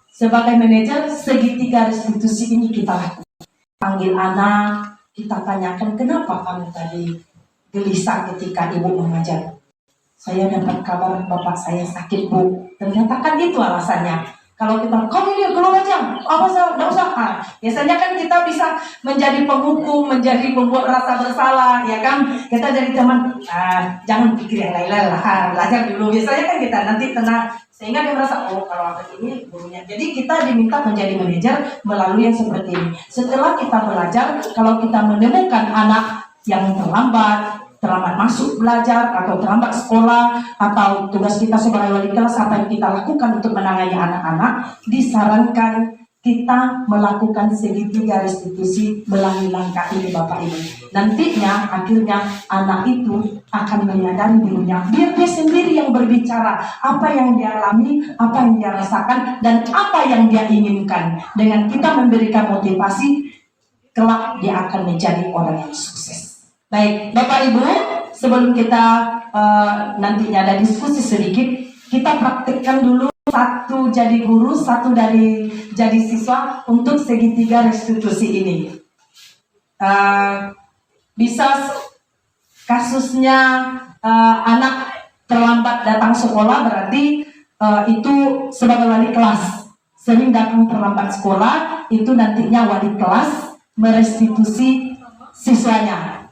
sebagai manajer, segitiga restitusi ini kita lakukan. Panggil anak, kita tanyakan kenapa kamu tadi gelisah ketika ibu mengajar. Saya dapat kabar bapak saya sakit, Bu. Ternyata kan itu alasannya. Kalau kita, kamu ini keluar aja, apa sih, nggak usah. Biasanya kan kita bisa menjadi penghukum, menjadi pembuat rasa bersalah, ya kan? Kita jadi teman, jangan pikir yang lain-lain lah, belajar dulu. Biasanya kan kita nanti tenang, sehingga dia merasa, oh kalau aku ini gurunya. Jadi kita diminta menjadi manajer melalui yang seperti ini. Setelah kita belajar, kalau kita menemukan anak yang terlambat masuk belajar atau terlambat sekolah, atau tugas kita sebagai wali kelas apa yang kita lakukan untuk menangani anak-anak, disarankan kita melakukan segitiga restitusi melalui langkah ini Bapak Ibu. Nantinya akhirnya anak itu akan menyadari dirinya, biar dia sendiri yang berbicara apa yang dia alami, apa yang dia rasakan, dan apa yang dia inginkan. Dengan kita memberikan motivasi, kelak dia akan menjadi orang yang sukses. Baik, Bapak Ibu, sebelum kita nantinya ada diskusi sedikit, kita praktekkan dulu satu jadi guru, satu dari jadi siswa untuk segitiga restitusi ini. Bisa kasusnya anak terlambat datang sekolah, berarti itu sebagai wali kelas sering datang terlambat sekolah, itu nantinya wali kelas merestitusi siswanya.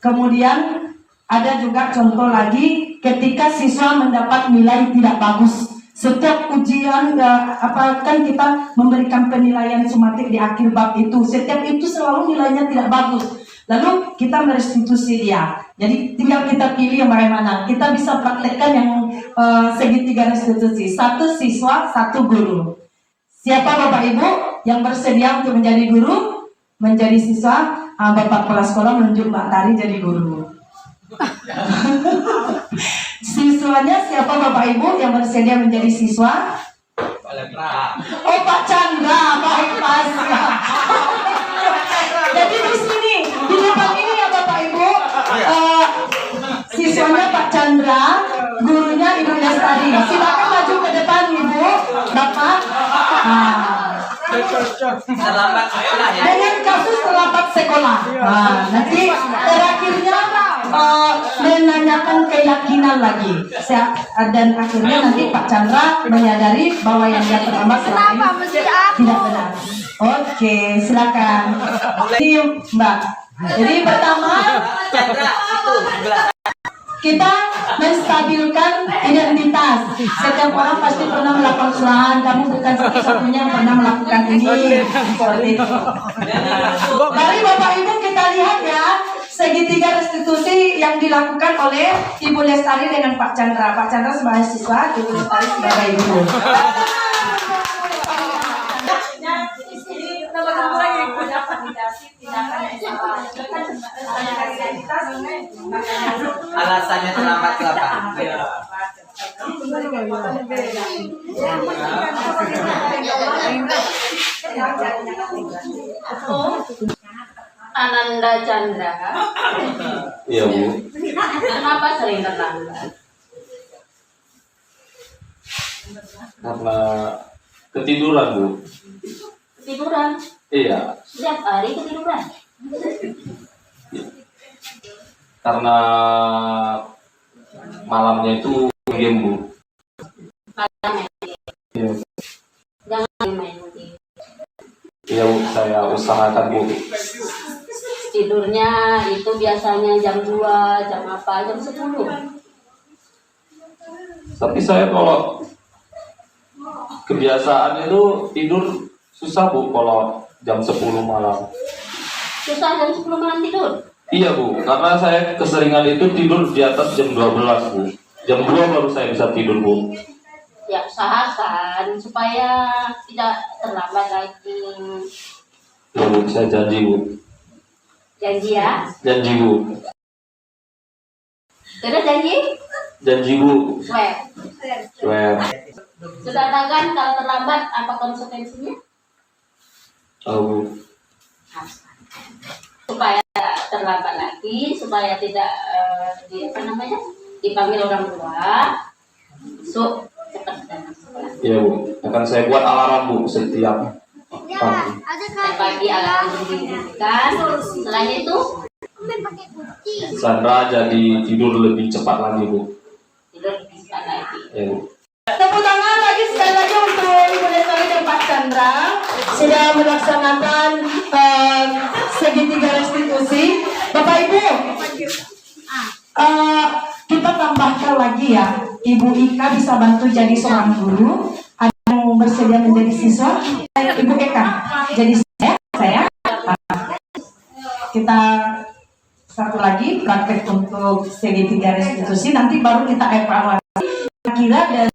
Kemudian ada juga contoh lagi ketika siswa mendapat nilai tidak bagus. Setiap ujian kan kita memberikan penilaian sumatif di akhir bab itu. Setiap itu selalu nilainya tidak bagus. Lalu kita merestitusi dia. Jadi tinggal kita pilih yang bagaimana. Kita bisa praktekkan yang segitiga restitusi. Satu siswa, satu guru. Siapa Bapak Ibu yang bersedia untuk menjadi guru, menjadi siswa? Bapak kepala sekolah menunjuk Mbak Tari jadi guru. Siswanya siapa Bapak Ibu yang bersedia menjadi siswa? Oh, Pak Chandra, baik Mas. Jadi di sini, di depan ini ya Bapak Ibu, siswanya Pak Chandra, gurunya Ibu Lestari. Silakan maju ke depan Ibu, Bapak. Terlambat sekolah ya. Dengan kasus terlambat sekolah. Nanti terakhirnya menanyakan keyakinan lagi. Dan akhirnya nanti Pak Chandra menyadari bahwa yang dia terlambat selama ini tidak benar. Oke, silakan. Ini Mbak. Jadi pertama kita menstabilkan identitas. Setiap orang pasti pernah melakukan kesalahan. Kamu bukan satu-satunya yang pernah melakukan ini. Seperti itu. Mari Bapak Ibu kita lihat ya segitiga restitusi yang dilakukan oleh Ibu Lestari dengan Pak Chandra. Pak Chandra sebagai siswa, Ibu Lestari sebagai ibu. Alasannya terlambat apa? Ananda Chandra. Iya Bu. Kenapa sering terlambat? Karena ketiduran Bu. Tiduran. Iya. Setiap hari ketiduran. Karena malamnya itu game Bu. Iya. Jangan main game. Iya Bu, saya usahakan Bu. Tidurnya itu biasanya jam 2, jam apa? Jam 10. Tapi saya kalau kebiasaan itu tidur susah Bu kalau jam 10 malam. Susah jam 10 malam tidur? Iya Bu, karena saya keseringan itu tidur di atas jam 12 Bu. Jam 2 baru saya bisa tidur Bu. Ya usahakan supaya tidak terlambat lagi. Ya Bu, saya janji Bu. Janji ya? Janji Bu. Sudah janji? Janji Bu. Swear. Swear. Sudah tahu kan kalau terlambat apa konsekuensinya? Tahu Bu. Supaya terlambat lagi, supaya tidak dipanggil orang tua, so cepat datang sekolah. Iya Bu, akan saya buat alarm Bu setiap pagi. Pagi alarm didirikan. Selain itu Sandra jadi tidur lebih cepat lagi Bu. tidur lebih cepat lagi. Ya Bu. Tepuk tangan lagi sekali lagi untuk Ibu Lestari dan Pak Chandra sudah melaksanakan segitiga restitusi. Bapak Ibu, kita tambahkan lagi ya, Ibu Ika bisa bantu jadi seorang guru. Ada yang bersedia menjadi siswa? Ibu Eka jadi saya. Kita satu lagi praktek untuk segitiga restitusi. Nanti baru kita evaluasi kira dari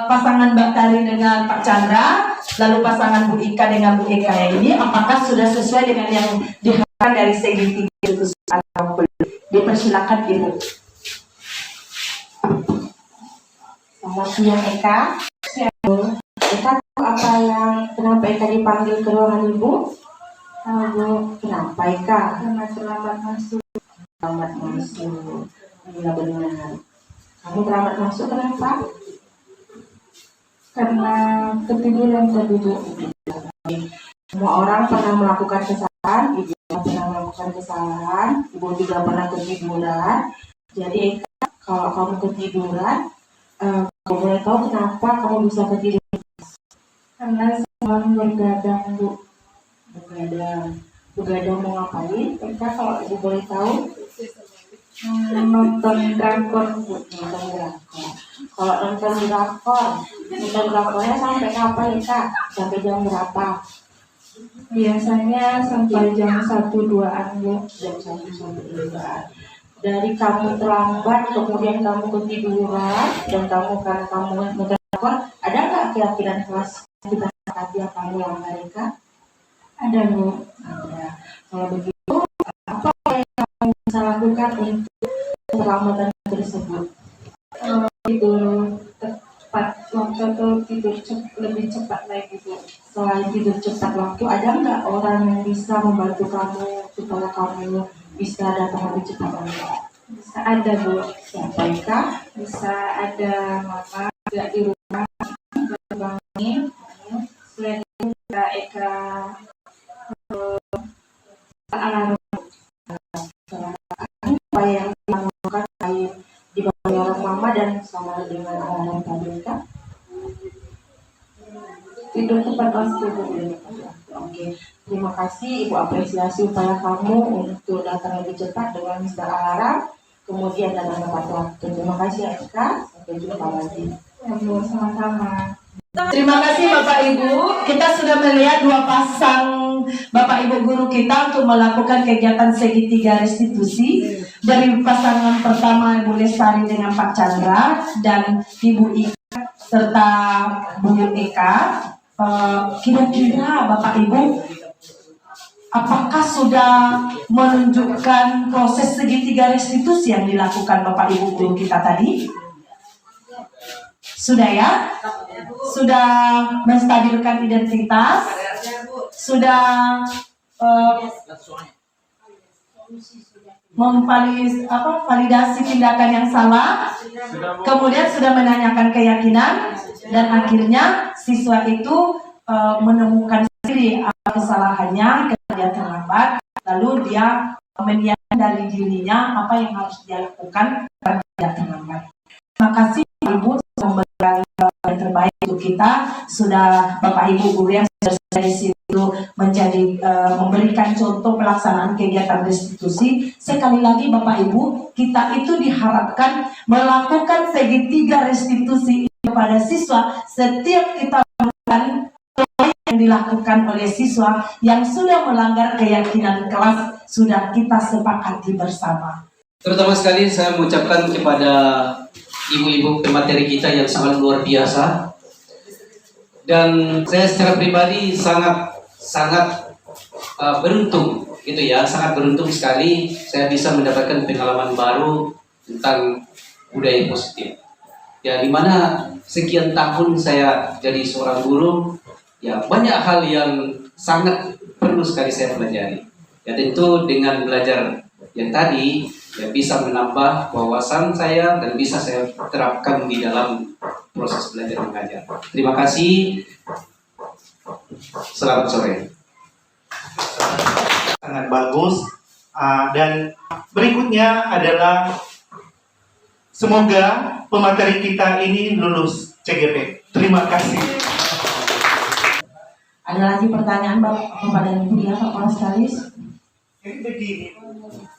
pasangan Mbak Tari dengan Pak Chandra, lalu pasangan Bu Ika dengan Bu Eka ini, apakah sudah sesuai dengan yang diharapkan dari segitiga restitusi atau belum? Dipersilakan Ibu. Selamat siang Eka. Eka tahu apa kenapa Eka dipanggil ke ruangan Ibu? Tahu. Kenapa Eka? Karena terlambat masuk. Terlambat masuk. Benar-benar. Kamu terlambat masuk kenapa? Karena ketiduran tadi Bu. Semua orang pernah melakukan kesalahan. Ibu pernah melakukan kesalahan. Ibu juga pernah ketiduran. Jadi Eka, kalau kamu ketiduran, kamu boleh tahu kenapa kamu bisa ketiduran? Karena semalam bergadang Bu. Begadang mau ngapain? Eka kalau Ibu boleh tahu? Nonton drakor Bu. Nonton drakor. Kalau nonton drakornya sampai kapan Eka? Sampai jam berapa? Biasanya sampai jam 1-2an Bu. Jam 1-2an. Dari kamu terlambat, kemudian kamu ketiduran, dan karena kamu nonton drakor, ada nggak keyakinan kelas kita saat yang kamu langgar Eka? Ada Bu. Ada. Kalau begitu, apa yang kamu bisa lakukan untuk keselamatan tersebut? Tidur tepat waktu atau tidur lebih cepat lagi Bu. Selain tidur cepat waktu, ada nggak orang yang bisa membantu kamu supaya kamu bisa datang lebih cepat lagi? Bisa ada Bu. Siapa Eka? Bisa ada Mama juga di rumah bangunin. Selain itu bisa Eka alarm. Apa yang dilakukan di bawah orang Mama dan sama dengan alarm tadi Eka? Tidur tepat waktu Bu. Oke, terima kasih Ibu, apresiasi upaya kamu untuk datang lebih cepat dengan Mr. Alarm, kemudian datang tepat waktu. Terima kasih Eka, sampai jumpa lagi. Ya Bu, sama-sama. Terima kasih Bapak Ibu. Kita sudah melihat dua pasang Bapak Ibu guru kita untuk melakukan kegiatan segitiga restitusi. Dari pasangan pertama Ibu Lestari dengan Pak Chandra dan Ibu Ika serta Bu Eka. Kira-kira Bapak Ibu, apakah sudah menunjukkan proses segitiga restitusi yang dilakukan Bapak Ibu guru kita tadi? Sudah ya? Sudah menstabilkan identitas? Sudah validasi tindakan yang salah, kemudian sudah menanyakan keyakinan, dan akhirnya siswa itu menemukan sendiri apa kesalahannya, kemudian terlambat, lalu dia mendiamkan dari dirinya apa yang harus dia lakukan agar tidak terlambat. Terima kasih Ibu sudah memberikan yang terbaik untuk kita. Sudah Bapak Ibu guru yang sudah di situ menjadi memberikan contoh pelaksanaan kegiatan restitusi. Sekali lagi Bapak Ibu, kita itu diharapkan melakukan segitiga restitusi kepada siswa setiap kita melakukan yang dilakukan oleh siswa yang sudah melanggar keyakinan kelas, sudah kita sepakati bersama. Terutama sekali saya mengucapkan kepada ibu-ibu pemateri kita yang sangat luar biasa, dan saya secara pribadi sangat beruntung gitu ya, sangat beruntung sekali saya bisa mendapatkan pengalaman baru tentang budaya positif ya, dimana sekian tahun saya jadi seorang guru ya, banyak hal yang sangat perlu sekali saya pelajari ya. Tentu dengan belajar yang tadi ya bisa menambah wawasan saya dan bisa saya terapkan di dalam proses belajar mengajar. Terima kasih. Selamat sore. Sangat bagus. Dan berikutnya adalah semoga pemateri kita ini lulus CGP. Terima kasih. Ada lagi pertanyaan Bapak kepada Ibu Dia, Pak Kepala Sekretaris? Jadi begini,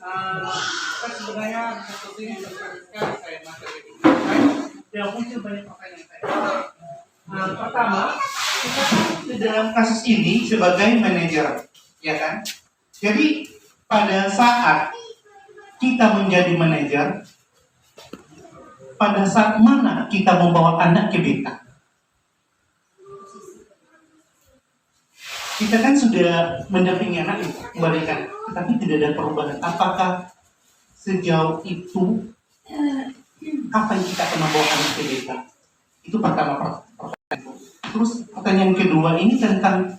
kan sebenarnya seperti ini sekali saya materi yang muncul banyak pertanyaan saya. Pertama, kita kan di dalam kasus ini sebagai manajer, ya kan? Jadi pada saat kita menjadi manajer, pada saat mana kita membawa anak ke BK? Kita kan sudah mendampingi anak itu, kembalikan, tetapi tidak ada perubahan. Apakah sejauh itu kapan kita akan membawa anak ke BK? Itu pertama pertanyaan. Terus pertanyaan kedua ini tentang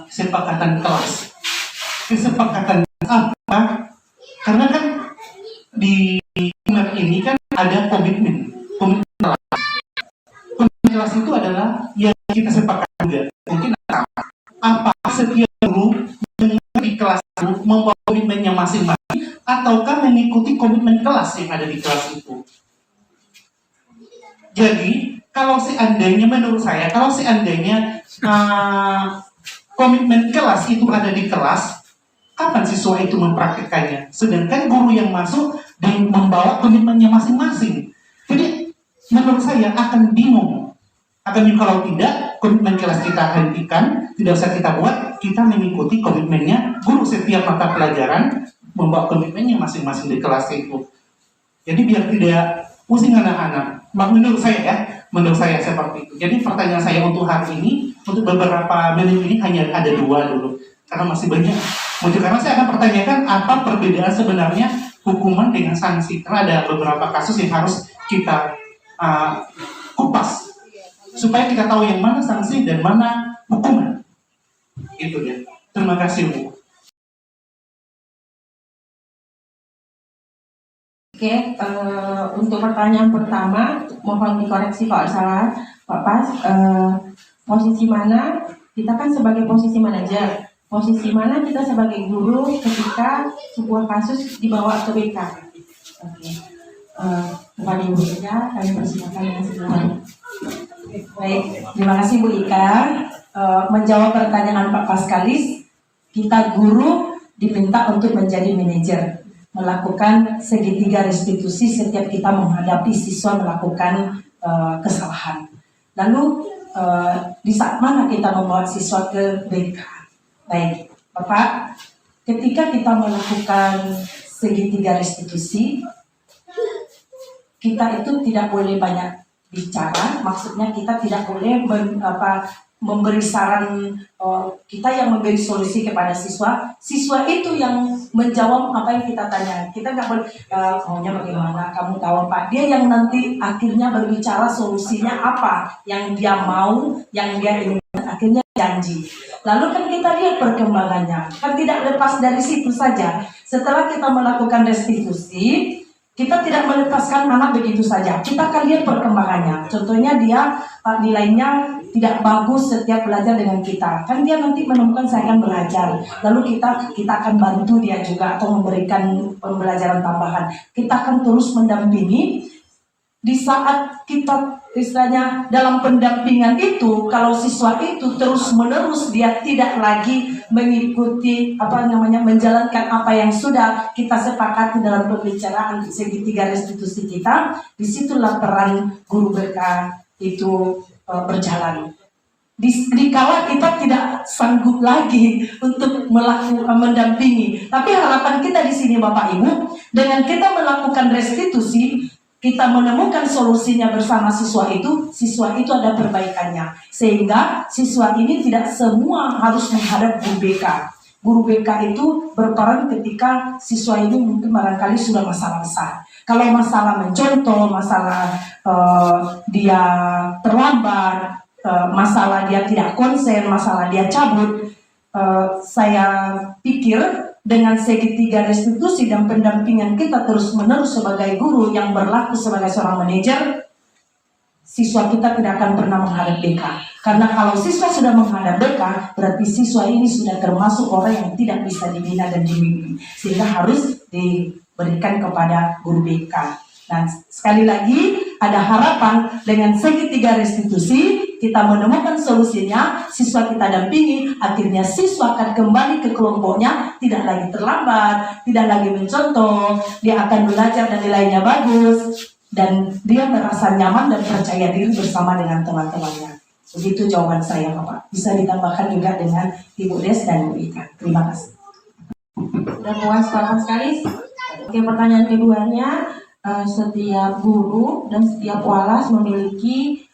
kesepakatan kelas. Kesepakatan apa? Karena kan di ini kan ada komitmen kelas. Komitmen kelas itu adalah yang kita sepakati juga. Mungkin apa setiap guru di kelas itu membawa komitmennya masing-masing ataukah mengikuti komitmen kelas yang ada di kelas itu. Jadi kalau seandainya menurut saya, kalau seandainya komitmen kelas itu ada di kelas, kapan siswa itu mempraktikkannya? Sedangkan guru yang masuk dan membawa komitmennya masing-masing. Jadi menurut saya akan bingung. Kalau tidak, komitmen kelas kita hentikan, tidak usah kita buat, kita mengikuti komitmennya guru setiap mata pelajaran membawa komitmennya masing-masing di kelas itu. Jadi biar tidak pusing anak-anak. Menurut saya seperti itu. Jadi pertanyaan saya untuk hari ini, untuk beberapa menit ini hanya ada 2 dulu, karena masih banyak. Karena saya akan pertanyakan apa perbedaan sebenarnya hukuman dengan sanksi, karena ada beberapa kasus yang harus kita kupas supaya kita tahu yang mana sanksi dan mana hukuman. Itu ya. Terima kasih, Bu. Oke, untuk pertanyaan pertama, mohon dikoreksi kalau salah, Pak Pas. Posisi mana kita kan sebagai posisi manajer, posisi mana kita sebagai guru ketika sebuah kasus dibawa ke BK? Oke, kepada Ibu Ika, kami persilakan dengan segera. Baik, terima kasih Bu Ika. Menjawab pertanyaan Pak Paskalis, kita guru diminta untuk menjadi manajer, melakukan segitiga restitusi setiap kita menghadapi siswa melakukan kesalahan. Lalu di saat mana kita membawa siswa ke BK? Baik, Bapak, ketika kita melakukan segitiga restitusi, kita itu tidak boleh banyak bicara, maksudnya kita tidak boleh memberi saran, kita yang memberi solusi kepada siswa, siswa itu yang menjawab apa yang kita tanya. Kita nggak boleh, maunya bagaimana, kamu tahu Pak, dia yang nanti akhirnya berbicara solusinya apa, yang dia mau, yang dia ingin, akhirnya janji. Lalu kan kita lihat perkembangannya, kan tidak lepas dari situ saja. Setelah kita melakukan restitusi, kita tidak melepaskan anak begitu saja. Kita akan lihat perkembangannya. Contohnya dia nilainya tidak bagus setiap belajar dengan kita. Kan dia nanti menemukan saya akan belajar. Lalu kita akan bantu dia juga atau memberikan pembelajaran tambahan. Kita akan terus mendampingi. Di saat kita istilahnya dalam pendampingan itu, kalau siswa itu terus menerus dia tidak lagi mengikuti menjalankan apa yang sudah kita sepakati dalam pembicaraan segitiga restitusi kita, disitulah peran guru BK itu berjalan. Dikala kita tidak sanggup lagi untuk melakukan mendampingi, tapi harapan kita di sini Bapak Ibu, dengan kita melakukan restitusi, kita menemukan solusinya bersama siswa itu ada perbaikannya. Sehingga siswa ini tidak semua harus menghadap guru BK. Guru BK itu berperan ketika siswa ini mungkin barangkali sudah masalah besar. Kalau masalah mencontoh, masalah dia terlambat, masalah dia tidak konsen, masalah dia cabut, saya pikir dengan segitiga restitusi dan pendampingan kita terus-menerus sebagai guru yang berlaku sebagai seorang manajer, siswa kita tidak akan pernah menghadap BK. Karena kalau siswa sudah menghadap BK, berarti siswa ini sudah termasuk orang yang tidak bisa dibina dan dibimbing, sehingga harus diberikan kepada guru BK. Dan sekali lagi, ada harapan dengan segitiga restitusi kita menemukan solusinya, siswa kita dampingi, akhirnya siswa akan kembali ke kelompoknya, tidak lagi terlambat, tidak lagi mencontoh, dia akan belajar dan nilainya bagus, dan dia merasa nyaman dan percaya diri bersama dengan teman-temannya. Begitu jawaban saya, Bapak. Bisa ditambahkan juga dengan Ibu Des dan Ibu Ika. Terima kasih. Sudah puas Bapak sekali? Oke, pertanyaan keduanya, setiap guru dan setiap walas memiliki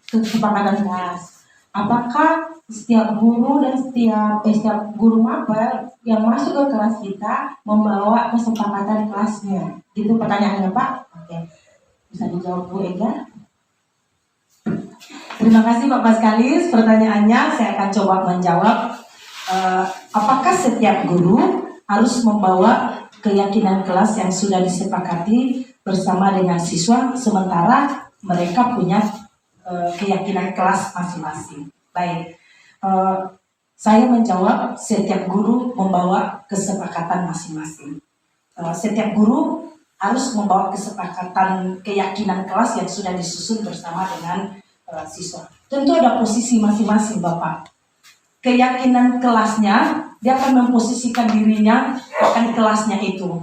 kesepakatan kelas. Apakah setiap guru dan setiap guru maba yang masuk ke kelas kita membawa kesepakatan kelasnya? Itu pertanyaannya, Pak. Oke, bisa dijawab Bu Ega. Terima kasih Bapak sekali. Pertanyaannya saya akan coba menjawab. Apakah setiap guru harus membawa keyakinan kelas yang sudah disepakati bersama dengan siswa, sementara mereka punya keyakinan kelas masing-masing? Baik, saya menjawab setiap guru membawa kesepakatan masing-masing. Setiap guru harus membawa kesepakatan keyakinan kelas yang sudah disusun bersama dengan siswa. Tentu ada posisi masing-masing, Bapak. Keyakinan kelasnya, dia akan memposisikan dirinya akan kelasnya itu.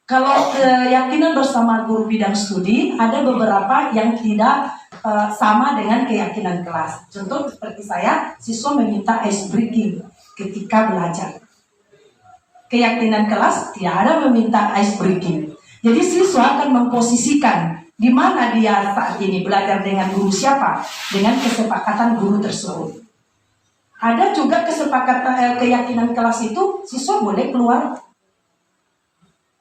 Kalau keyakinan bersama guru bidang studi, ada beberapa yang tidak sama dengan keyakinan kelas. Contoh seperti saya, siswa meminta ice breaking ketika belajar. Keyakinan kelas tidak ada meminta ice breaking. Jadi siswa akan memposisikan di mana dia saat ini belajar dengan guru siapa, dengan kesepakatan guru tersebut. Ada juga kesepakatan keyakinan kelas itu siswa boleh keluar.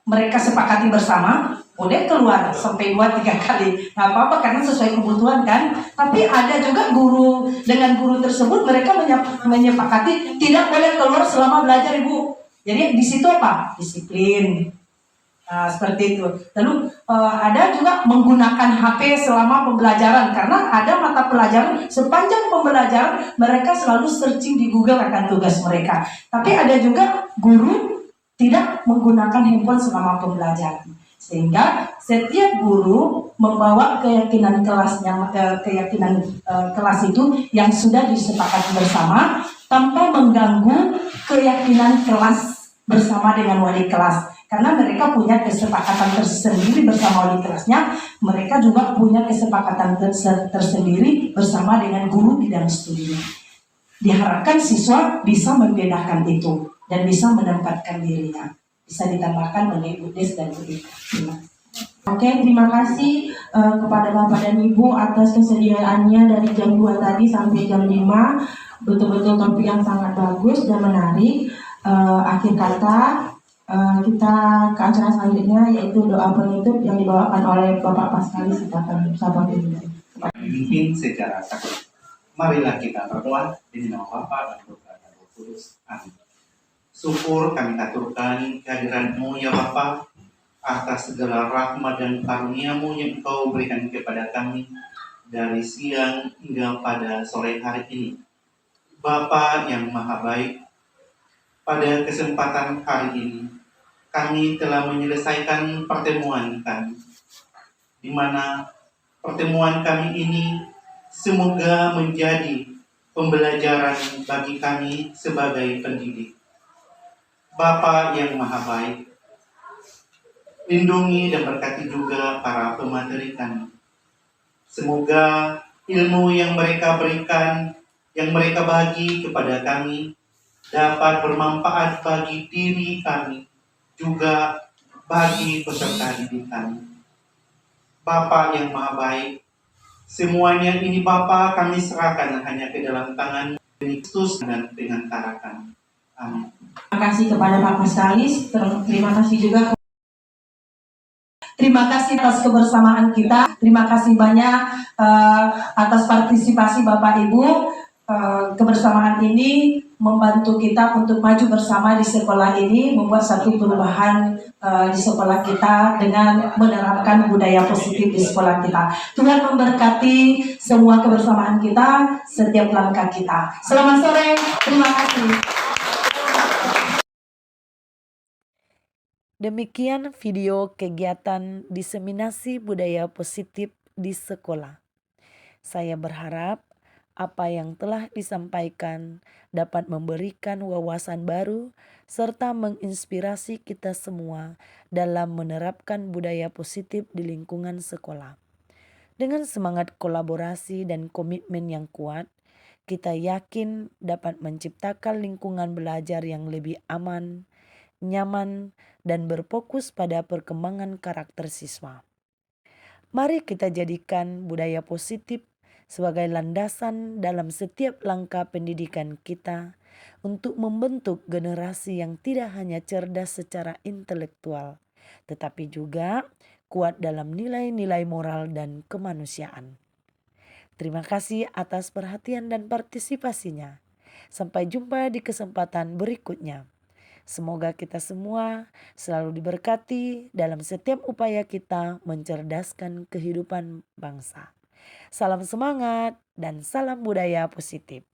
Mereka sepakati bersama, boleh keluar sampai 2-3 kali. Nggak apa-apa karena sesuai kebutuhan kan. Tapi ada juga guru dengan guru tersebut mereka menyepakati tidak boleh keluar selama belajar, Ibu. Jadi di situ apa? Disiplin. Nah, seperti itu. Lalu ada juga menggunakan HP selama pembelajaran karena ada mata pelajaran sepanjang pembelajaran mereka selalu searching di Google akan tugas mereka. Tapi ada juga guru tidak menggunakan handphone selama pembelajaran. Sehingga setiap guru membawa keyakinan kelasnya, kelas itu yang sudah disepakati bersama tanpa mengganggu keyakinan kelas bersama dengan wali kelas. Karena mereka punya kesepakatan tersendiri bersama wali kelasnya, mereka juga punya kesepakatan tersendiri bersama dengan guru bidang studinya. Diharapkan siswa bisa membedakan itu dan bisa menempatkan dirinya. Bisa ditambahkan oleh Ibu Des dan Ibu Ika. Oke, terima kasih kepada Bapak dan Ibu atas kesediaannya dari jam 2 tadi sampai jam 5. Betul-betul topik yang sangat bagus dan menarik. Akhir kata, kita ke acara selanjutnya yaitu doa penutup yang dibawakan oleh Bapak Paskalis. Silakan Memimpin secara sakral. Marilah kita berdoa di nama Bapa dan Putra dan Roh Kudus. Amin. Syukur kami aturkan kehadiran-Mu ya Bapa atas segala rahmat dan karunia-Mu yang Engkau berikan kepada kami dari siang hingga pada sore hari ini. Bapa yang Maha Baik, pada kesempatan hari ini kami telah menyelesaikan pertemuan kami, di mana pertemuan kami ini semoga menjadi pembelajaran bagi kami sebagai pendidik. Bapa yang Maha Baik, lindungi dan berkati juga para pemateri kami. Semoga ilmu yang mereka berikan, yang mereka bagi kepada kami, dapat bermanfaat bagi diri kami, juga bagi peserta didik kami. Bapa yang Maha Baik, semuanya ini Bapa kami serahkan hanya ke dalam tangan Kristus dan dengan cara kami. Amin. Terima kasih kepada Pak Paskalis. Terima kasih juga. Terima kasih atas kebersamaan kita. Terima kasih banyak atas partisipasi Bapak Ibu. Kebersamaan ini membantu kita untuk maju bersama di sekolah ini, membuat satu perubahan di sekolah kita dengan menerapkan budaya positif di sekolah kita. Tuhan memberkati semua kebersamaan kita, setiap langkah kita. Selamat sore, terima kasih. Demikian video kegiatan diseminasi budaya positif di sekolah. Saya berharap apa yang telah disampaikan dapat memberikan wawasan baru serta menginspirasi kita semua dalam menerapkan budaya positif di lingkungan sekolah. Dengan semangat kolaborasi dan komitmen yang kuat, kita yakin dapat menciptakan lingkungan belajar yang lebih aman, nyaman, dan berfokus pada perkembangan karakter siswa. Mari kita jadikan budaya positif sebagai landasan dalam setiap langkah pendidikan kita untuk membentuk generasi yang tidak hanya cerdas secara intelektual, tetapi juga kuat dalam nilai-nilai moral dan kemanusiaan. Terima kasih atas perhatian dan partisipasinya. Sampai jumpa di kesempatan berikutnya. Semoga kita semua selalu diberkati dalam setiap upaya kita mencerdaskan kehidupan bangsa. Salam semangat dan salam budaya positif.